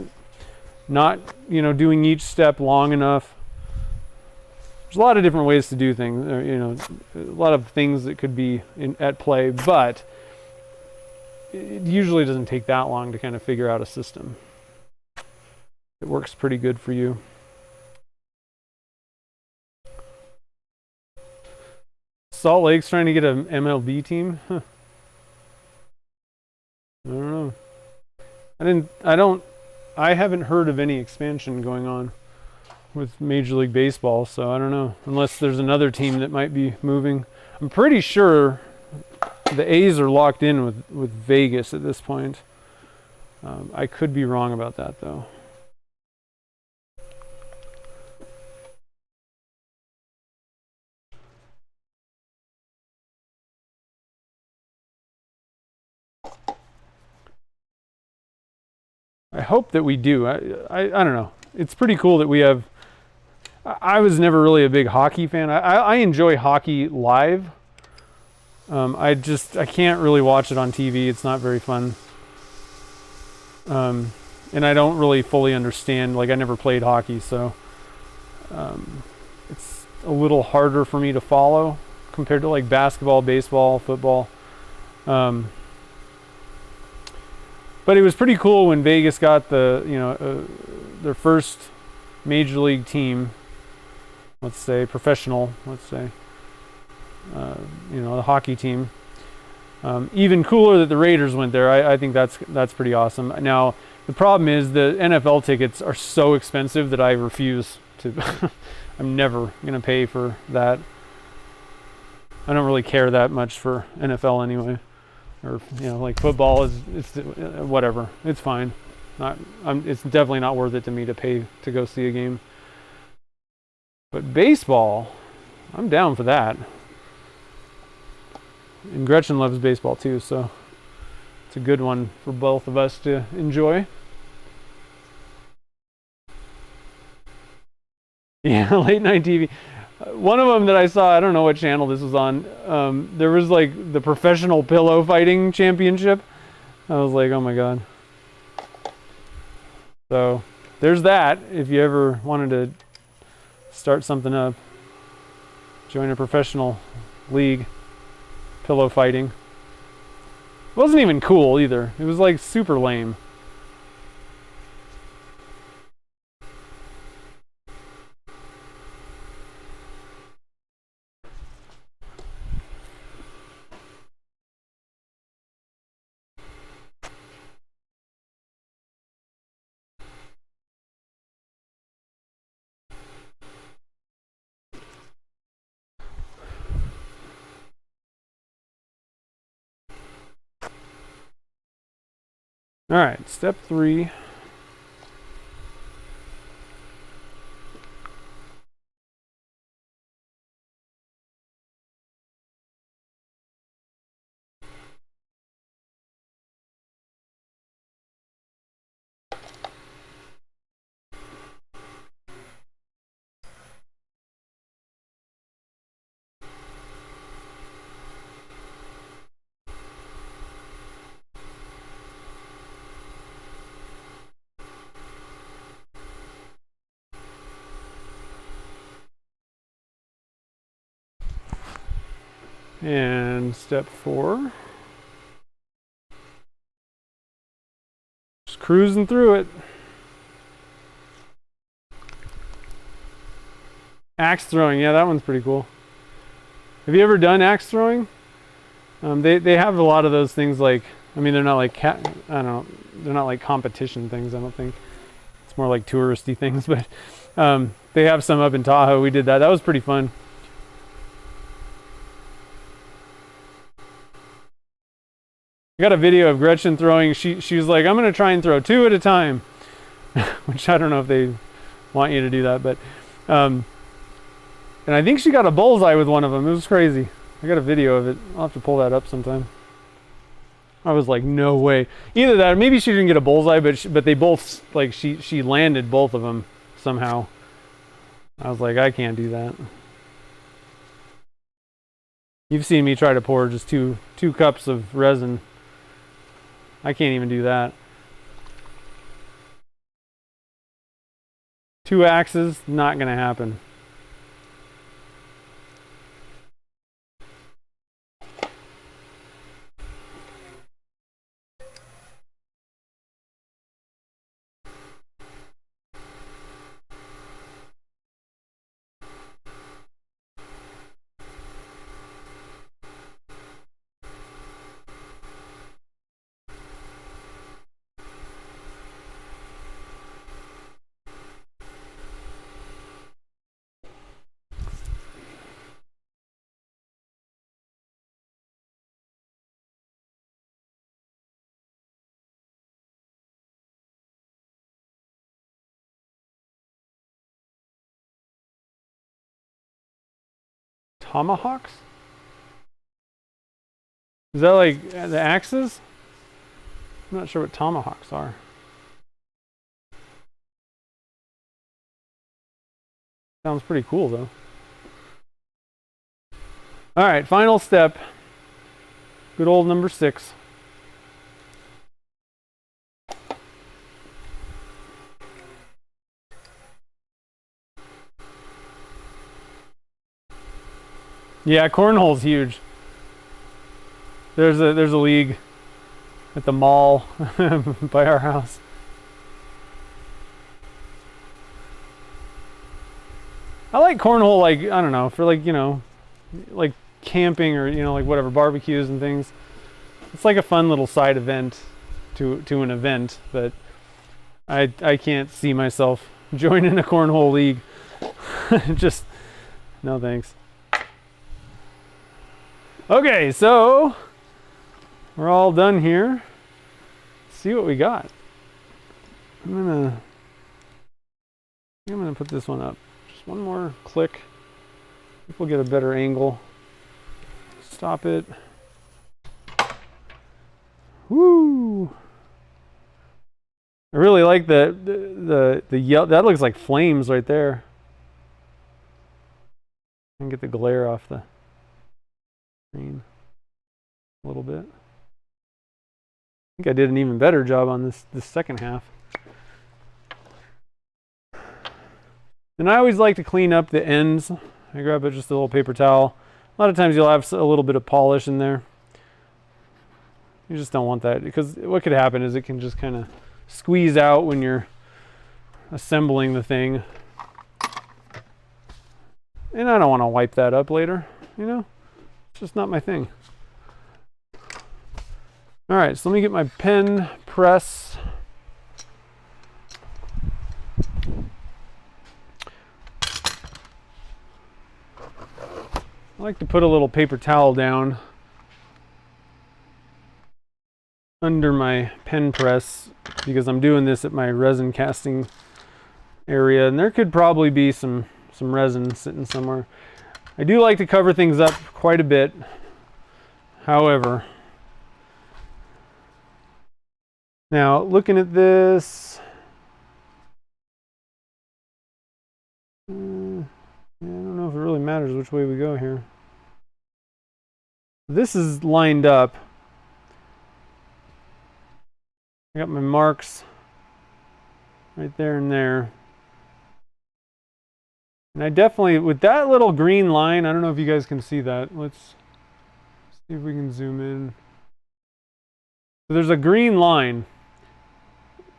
Not, you know, doing each step long enough. There's a lot of different ways to do things, you know, a lot of things that could be at play, but it usually doesn't take that long to kind of figure out a system. It works pretty good for you. Salt Lake's trying to get an MLB team? Huh. I don't know. I haven't heard of any expansion going on with Major League Baseball, so I don't know. Unless there's another team that might be moving. I'm pretty sure the A's are locked in with Vegas at this point. I could be wrong about that, though. I hope that we do. I don't know. It's pretty cool that we have. I was never really a big hockey fan. I enjoy hockey live. I can't really watch it on TV. It's not very fun. And I don't really fully understand. Like, I never played hockey, so it's a little harder for me to follow compared to like basketball, baseball, football. But it was pretty cool when Vegas got their first major league team, let's say professional, the hockey team. Even cooler that the Raiders went there. I think that's pretty awesome. Now, the problem is the NFL tickets are so expensive that I refuse to. I'm never going to pay for that. I don't really care that much for NFL anyway. Or, like football it's whatever. It's fine. It's definitely not worth it to me to pay to go see a game. But baseball, I'm down for that. And Gretchen loves baseball too, so it's a good one for both of us to enjoy. Yeah, late night TV. One of them that I saw, I don't know what channel this was on. There was like the professional pillow fighting championship. I was like, oh my god. So there's that. If you ever wanted to start something up, join a professional league. Pillow fighting. It wasn't even cool either. It was like super lame. All right, step 3. And step 4. Just cruising through it. Axe throwing, yeah, that one's pretty cool. Have you ever done axe throwing? They have a lot of those things. Like, I mean, they're not like they're not like competition things. I don't think it's more like touristy things. But they have some up in Tahoe. We did that. That was pretty fun. I got a video of Gretchen throwing. She was like, I'm gonna try and throw 2 at a time, which I don't know if they want you to do that, but and I think she got a bullseye with one of them. It was crazy. I got a video of it. I'll have to pull that up sometime. I was like, no way. Either that, or maybe she didn't get a bullseye, but they both, like, she landed both of them somehow. I was like, I can't do that. You've seen me try to pour just two cups of resin. I can't even do that. 2 axes, not gonna happen. Tomahawks? Is that like the axes? I'm not sure what tomahawks are. Sounds pretty cool though. All right, final step. Good old number 6. Yeah, cornhole's huge. There's a league at the mall by our house. I like cornhole, like, I don't know, for like, you know, like camping or, you know, like whatever, barbecues and things. It's like a fun little side event to an event, but I can't see myself joining a cornhole league. Just, no thanks. Okay, so we're all done here. Let's see what we got. I'm gonna put this one up. Just one more click. We'll get a better angle. Stop it. Woo! I really like the yellow. That looks like flames right there. I can get the glare off the screen a little bit. I think I did an even better job on this second half. And I always like to clean up the ends. I grab just a little paper towel. A lot of times you'll have a little bit of polish in there. You just don't want that, because what could happen is it can just kind of squeeze out when you're assembling the thing. And I don't want to wipe that up later, you know? It's just not my thing. All right, so let me get my pen press. I like to put a little paper towel down under my pen press because I'm doing this at my resin casting area, and there could probably be some resin sitting somewhere. I do like to cover things up quite a bit. However, now looking at this, I don't know if it really matters which way we go here. This is lined up. I got my marks right there and there. And I definitely, with that little green line, I don't know if you guys can see that. Let's see if we can zoom in. So there's a green line,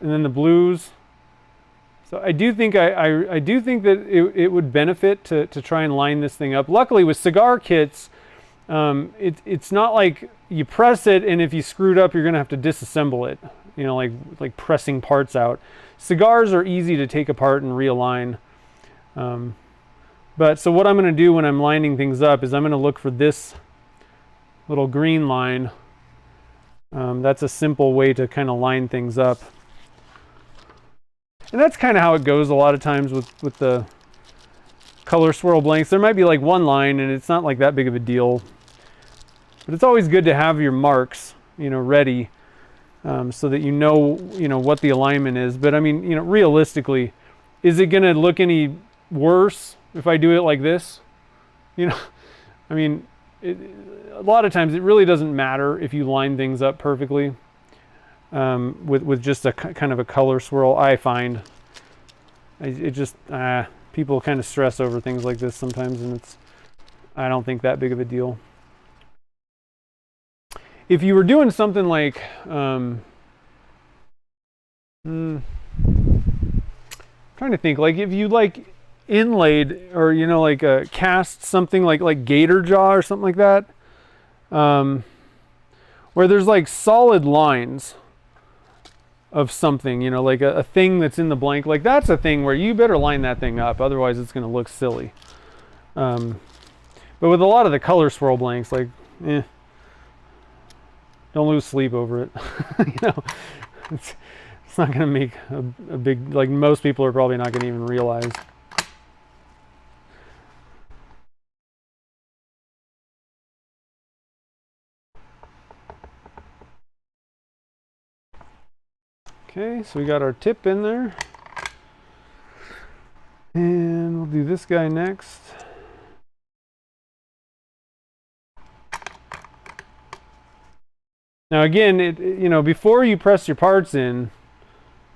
and then the blues. So I do think I do think that it would benefit to try and line this thing up. Luckily, with cigar kits, it's not like you press it and if you screwed up, you're gonna have to disassemble it. You know, like pressing parts out. Cigars are easy to take apart and realign. But so what I'm going to do when I'm lining things up is I'm going to look for this little green line. That's a simple way to kind of line things up. And that's kind of how it goes a lot of times with the color swirl blanks. There might be like one line and it's not like that big of a deal. But it's always good to have your marks, you know, ready so that you know what the alignment is. But I mean, you know, realistically, is it going to look any worse if I do it like this? You know, I mean, a lot of times it really doesn't matter if you line things up perfectly with just a kind of a color swirl. I find people kind of stress over things like this sometimes, and I don't think that big of a deal. If you were doing something like trying to think, like if you like inlaid or you know like cast something like gator jaw or something like that, where there's like solid lines of something, you know, like a thing that's in the blank, like that's a thing where you better line that thing up, otherwise it's going to look silly. But with a lot of the color swirl blanks, like don't lose sleep over it. You know, it's not going to make a big, like most people are probably not going to even realize. Okay, so we got our tip in there. And We'll do this guy next. Now again, you know, before you press your parts in,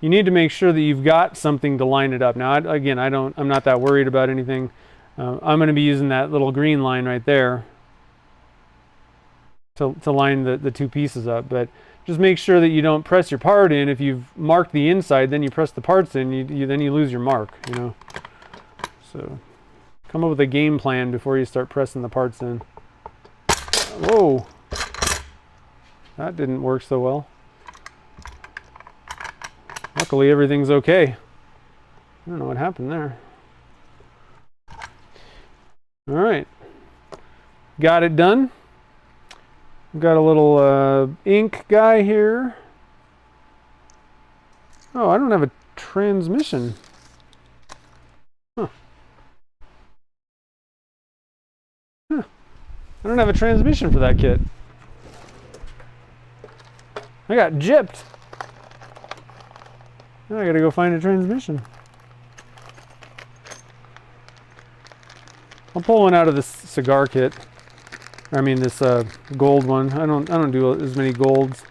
you need to make sure that you've got something to line it up. Now, I'm not that worried about anything. I'm going to be using that little green line right there to line the two pieces up. But just make sure that you don't press your part in. If you've marked the inside, then you press the parts in, then you lose your mark, you know. So come up with a game plan before you start pressing the parts in. Whoa. That didn't work so well. Luckily, everything's okay. I don't know what happened there. All right. Got it done. We've got a little ink guy here. Oh, I don't have a transmission. Huh. Huh. I don't have a transmission for that kit. I got gypped. Now I gotta go find a transmission. I'll pull one out of this cigar kit. I mean this gold one. I don't do as many golds.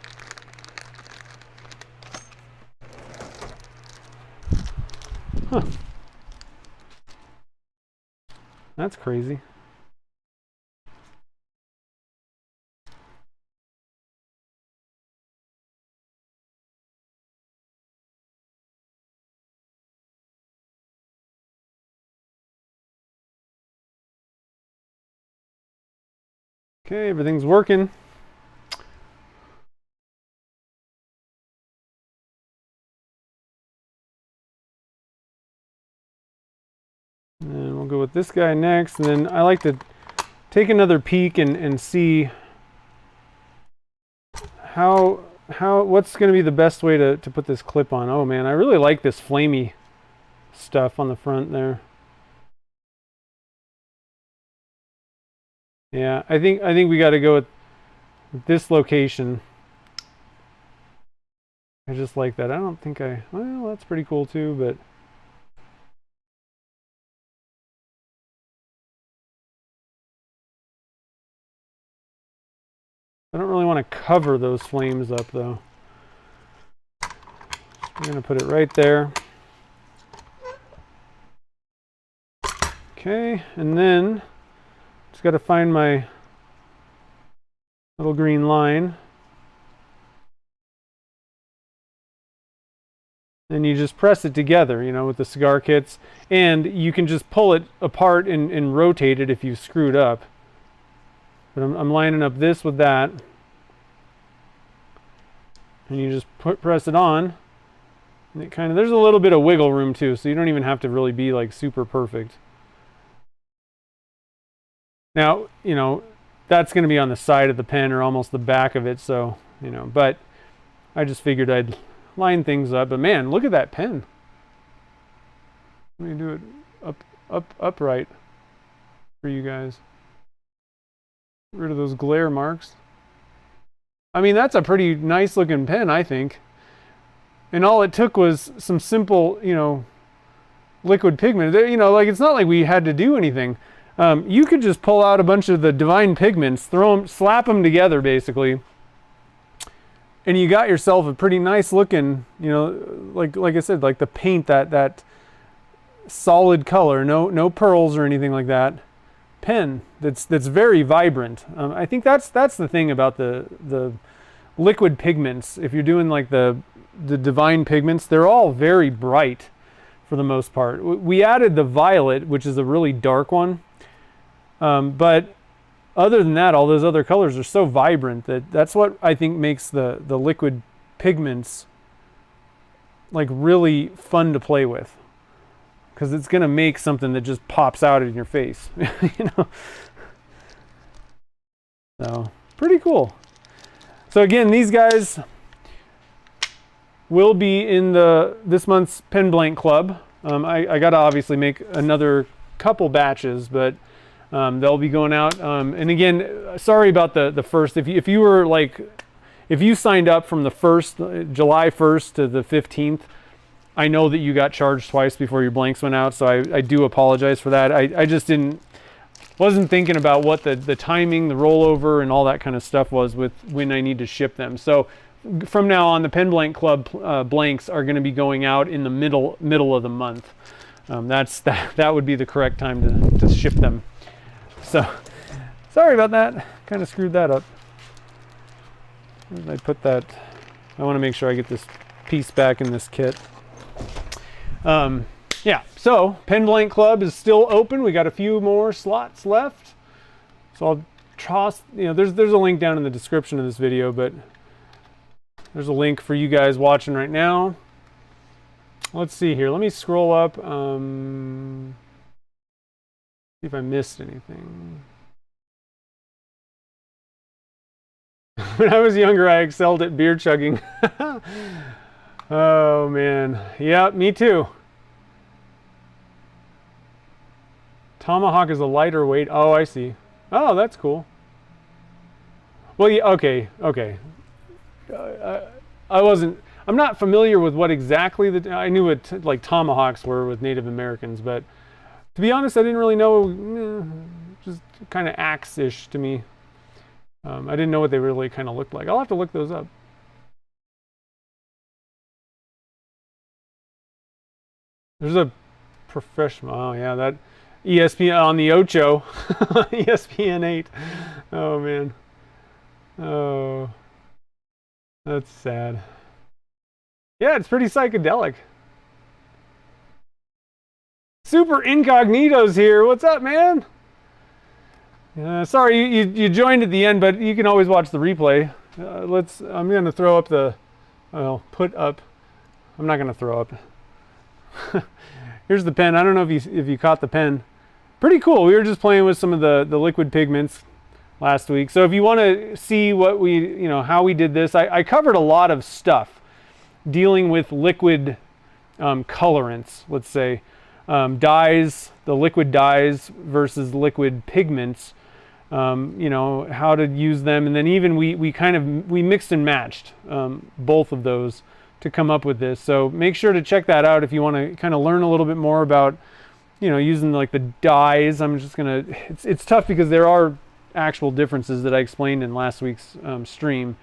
Huh. That's crazy. Okay, everything's working. And we'll go with this guy next, and then I like to take another peek and see what's going to be the best way to put this clip on. Oh man, I really like this flamey stuff on the front there. Yeah, I think we got to go with this location. I just like that. I don't think well, that's pretty cool too, but I don't really want to cover those flames up though. I'm going to put it right there. Okay, and then just got to find my little green line. And you just press it together, you know, with the cigar kits. And you can just pull it apart and rotate it if you screwed up. But I'm lining up this with that. And you just press it on. And it kind of, there's a little bit of wiggle room too, so you don't even have to really be like super perfect. Now, you know, that's going to be on the side of the pen or almost the back of it, so, you know, but I just figured I'd line things up. But man, look at that pen. Let me do it upright for you guys. Get rid of those glare marks. I mean, that's a pretty nice looking pen, I think. And all it took was some simple, you know, liquid pigment. You know, like, it's not like we had to do anything. You could just pull out a bunch of the divine pigments, slap them together basically, and you got yourself a pretty nice looking, you know, like I said, like the paint, that solid color, no pearls or anything like that, pen that's very vibrant. I think that's the thing about the liquid pigments. If you're doing like the divine pigments, they're all very bright for the most part. We added the violet, which is a really dark one. But other than that, all those other colors are so vibrant that's what I think makes the liquid pigments like really fun to play with, because it's going to make something that just pops out in your face. You know, so pretty cool. So again, these guys will be in this month's Pen Blank Club. I got to obviously make another couple batches, but they'll be going out. And again, sorry about the first. If you were like, if you signed up from the July 1st to the 15th, I know that you got charged twice before your blanks went out, so I do apologize for that. I just wasn't thinking about what the timing, the rollover, and all that kind of stuff was with when I need to ship them. So from now on, the Pen Blank Club blanks are going to be going out in the middle of the month. That would be the correct time to ship them. So sorry about that. Kind of screwed that up. Where did I put that? I want to make sure I get this piece back in this kit. Yeah, so Pen Blank Club is still open. We got a few more slots left. So I'll toss, there's a link down in the description of this video, but there's a link for you guys watching right now. Let's see here. Let me scroll up. See if I missed anything. When I was younger, I excelled at beer chugging. Oh, man. Yeah, me too. Tomahawk is a lighter weight. Oh, I see. Oh, that's cool. Well, yeah, okay. I'm not familiar with what exactly I knew what like tomahawks were with Native Americans, but to be honest, I didn't really know. Just kind of axe-ish to me. I didn't know what they really kind of looked like. I'll have to look those up. There's a professional. Oh yeah, that ESPN on the Ocho, ESPN 8. Oh man. Oh, that's sad. Yeah, it's pretty psychedelic. Super Incognito's here. What's up, man? Sorry you joined at the end, but you can always watch the replay. I'm gonna throw up put up. I'm not gonna throw up. Here's the pen. I don't know if you caught the pen. Pretty cool. We were just playing with some of the liquid pigments last week. So if you want to see what how we did this, I covered a lot of stuff dealing with liquid colorants, let's say. Dyes, the liquid dyes versus liquid pigments, how to use them. And then even we mixed and matched both of those to come up with this. So make sure to check that out if you want to kind of learn a little bit more about, using like the dyes. I'm just going to, it's tough because there are actual differences that I explained in last week's stream,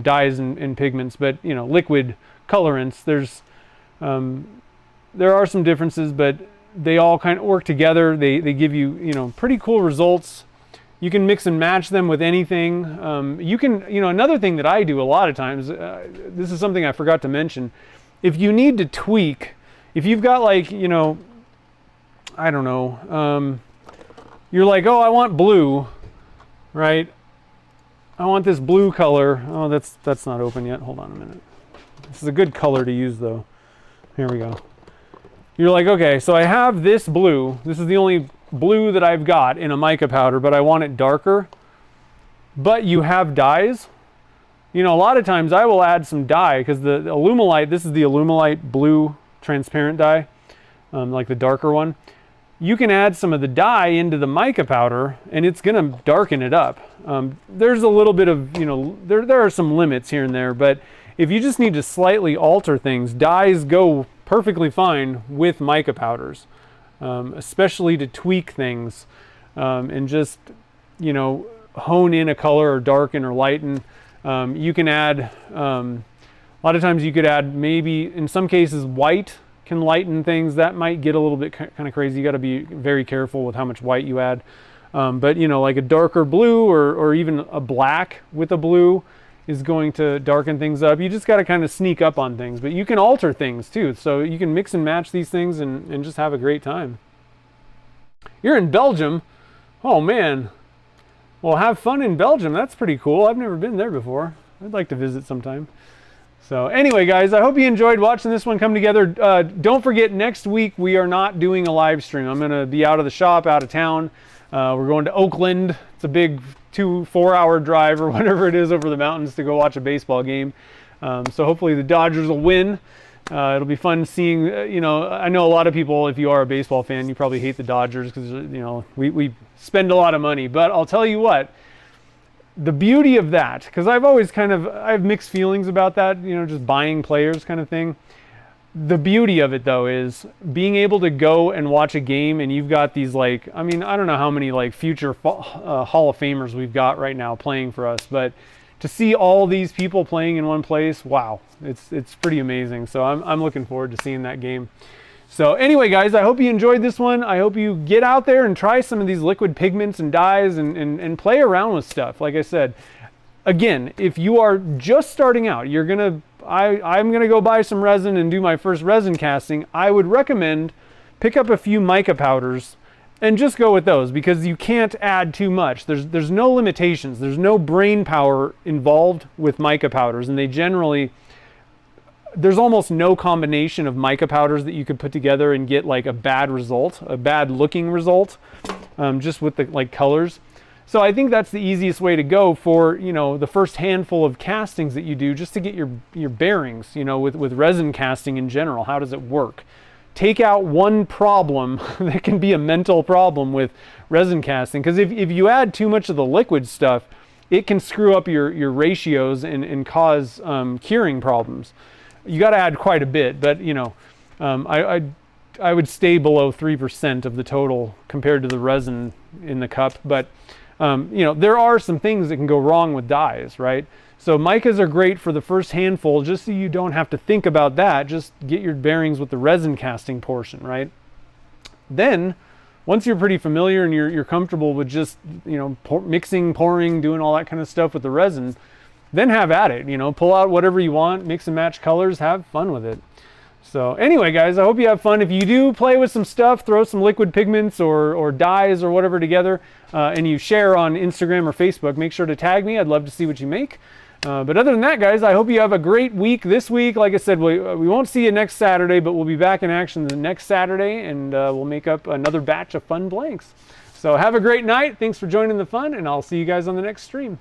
dyes and pigments, but liquid colorants, there are some differences, but they all kind of work together. They give you, pretty cool results. You can mix and match them with anything. You can, another thing that I do a lot of times, this is something I forgot to mention. If you need to tweak, if you've got like, I don't know, you're like, oh, I want blue, right? I want this blue color. Oh, that's not open yet. Hold on a minute. This is a good color to use though. Here we go. You're like, okay, so I have this blue. This is the only blue that I've got in a mica powder, but I want it darker. But you have dyes. A lot of times I will add some dye because the Alumilite, this is the Alumilite blue transparent dye, like the darker one. You can add some of the dye into the mica powder and it's going to darken it up. There's a little bit of, there are some limits here and there, but if you just need to slightly alter things, dyes go perfectly fine with mica powders, especially to tweak things and just, hone in a color or darken or lighten. You can add, a lot of times you could add maybe, in some cases, white can lighten things. That might get a little bit kind of crazy. You got to be very careful with how much white you add. But, like a darker blue or even a black with a blue is going to darken things up. You just got to kind of sneak up on things, but you can alter things too. So you can mix and match these things and just have a great time. You're in Belgium. Oh man. Well, have fun in Belgium. That's pretty cool. I've never been there before. I'd like to visit sometime. So anyway, guys, I hope you enjoyed watching this one come together. Don't forget, next week we are not doing a live stream. I'm going to be out of the shop, out of town. We're going to Oakland. It's a big 4 hour drive or whatever it is over the mountains to go watch a baseball game. So hopefully the Dodgers will win. It'll be fun seeing, I know a lot of people, if you are a baseball fan, you probably hate the Dodgers because, we spend a lot of money. But I'll tell you what, the beauty of that, because I've always I have mixed feelings about that, just buying players kind of thing. The beauty of it though is being able to go and watch a game, and you've got these, like, I mean, I don't know how many like future Hall of Famers we've got right now playing for us, but to see all these people playing in one place, wow, it's pretty amazing. So I'm looking forward to seeing that game. So anyway, guys, I hope you enjoyed this one. I hope you get out there and try some of these liquid pigments and dyes and play around with stuff. Like I said, again, if you are just starting out, I'm gonna go buy some resin and do my first resin casting. I would recommend pick up a few mica powders and just go with those, because you can't add too much. There's no limitations. There's no brain power involved with mica powders, and there's almost no combination of mica powders that you could put together and get like a bad result, a bad looking result, just with the like colors. So I think that's the easiest way to go for, you know, the first handful of castings that you do, just to get your bearings, you know, with resin casting in general. How does it work? Take out one problem that can be a mental problem with resin casting, because if you add too much of the liquid stuff, it can screw up your ratios and cause curing problems. You got to add quite a bit, but you know, I would stay below 3% of the total compared to the resin in the cup. But you know, there are some things that can go wrong with dyes, right? So micas are great for the first handful, just so you don't have to think about that. Just get your bearings with the resin casting portion, right? Then, once you're pretty familiar and you're comfortable with just, you know, mixing, pouring, doing all that kind of stuff with the resin, then have at it. You know, pull out whatever you want, mix and match colors, have fun with it. So anyway, guys, I hope you have fun. If you do play with some stuff, throw some liquid pigments or dyes or whatever together, and you share on Instagram or Facebook, make sure to tag me. I'd love to see what you make. But other than that, guys, I hope you have a great week this week. Like I said, we won't see you next Saturday, but we'll be back in action the next Saturday, and we'll make up another batch of fun blanks. So have a great night. Thanks for joining the fun, and I'll see you guys on the next stream.